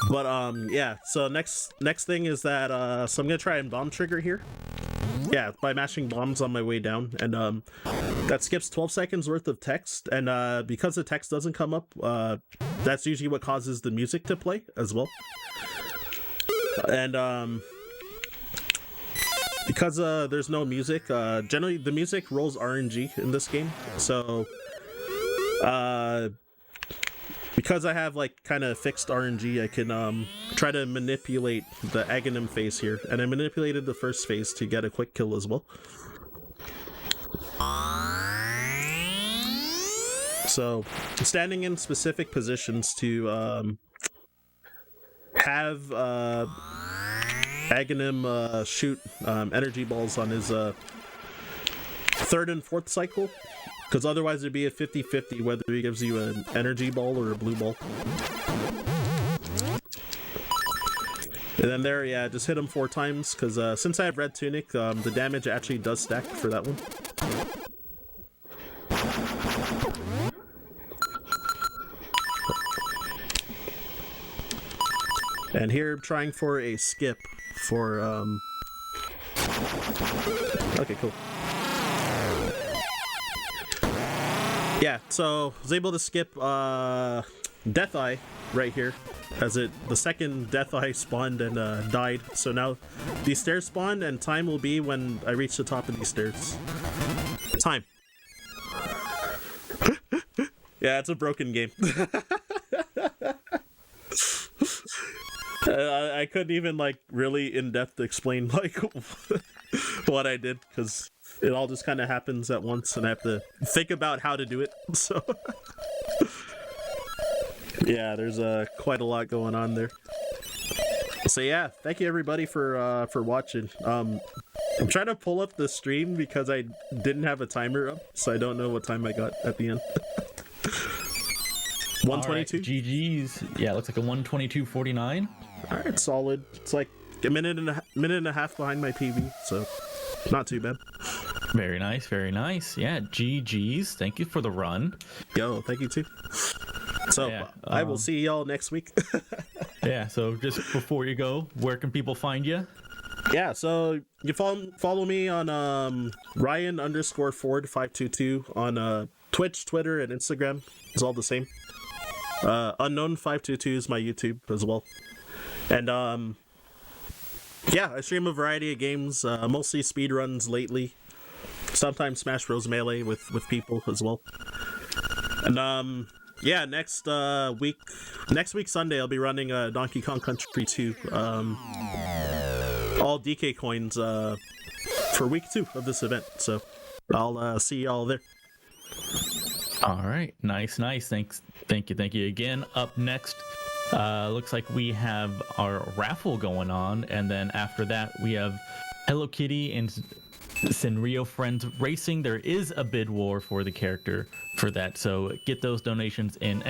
S3: But yeah, so next thing is that so I'm gonna try and bomb trigger here. Yeah, by mashing bombs on my way down, and that skips 12 seconds worth of text, and because the text doesn't come up, that's usually what causes the music to play as well. And because there's no music, generally the music rolls RNG in this game, so because I have like kind of fixed RNG, I can try to manipulate the Aghanim phase here, and I manipulated the first phase to get a quick kill as well. So standing in specific positions to have Aghanim shoot energy balls on his third and fourth cycle, because otherwise it'd be a 50-50 whether he gives you an energy ball or a blue ball. And then there, yeah, just hit him 4 times, because since I have red tunic, the damage actually does stack for that one. And here, trying for a skip for, okay, cool. Yeah, so I was able to skip Death Eye right here, as the second Death Eye spawned and died. So now these stairs spawned, and time will be when I reach the top of these stairs. Time. Yeah, it's a broken game. I couldn't even like really in depth explain like what I did, because it all just kind of happens at once and I have to think about how to do it. So yeah, there's quite a lot going on there. So yeah, thank you everybody for watching. I'm trying to pull up the stream because I didn't have a timer up, so I don't know what time I got at the end. 122.
S1: Right, GG's. Yeah, it looks like a 122.49.
S3: All right, solid. It's like a minute and a half behind my PB, so not too bad.
S1: Very nice, very nice. Yeah, GG's. Thank you for the run.
S3: Yo, thank you too. So
S1: Yeah,
S3: I will see y'all next week.
S1: Yeah, so just before you go, where can people find you?
S3: Yeah, so you follow me on Ryan_Ford522 on Twitch, Twitter, and Instagram. It's all the same. Unknown522 is my YouTube as well. And yeah, I stream a variety of games, mostly speedruns lately. Sometimes Smash Bros. Melee with people as well. And yeah, next week Sunday I'll be running Donkey Kong Country 2. All DK coins for week 2 of this event. So I'll see y'all there.
S1: All right, nice. Thank you again. Up next, looks like we have our raffle going on, and then after that we have Hello Kitty and Sanrio Friends Racing. There is a bid war for the character for that, so get those donations in !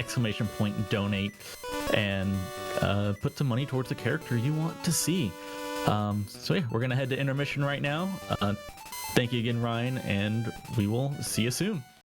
S1: Donate, and put some money towards the character you want to see. So yeah, we're gonna head to intermission right now. Thank you again, Ryan, and we will see you soon.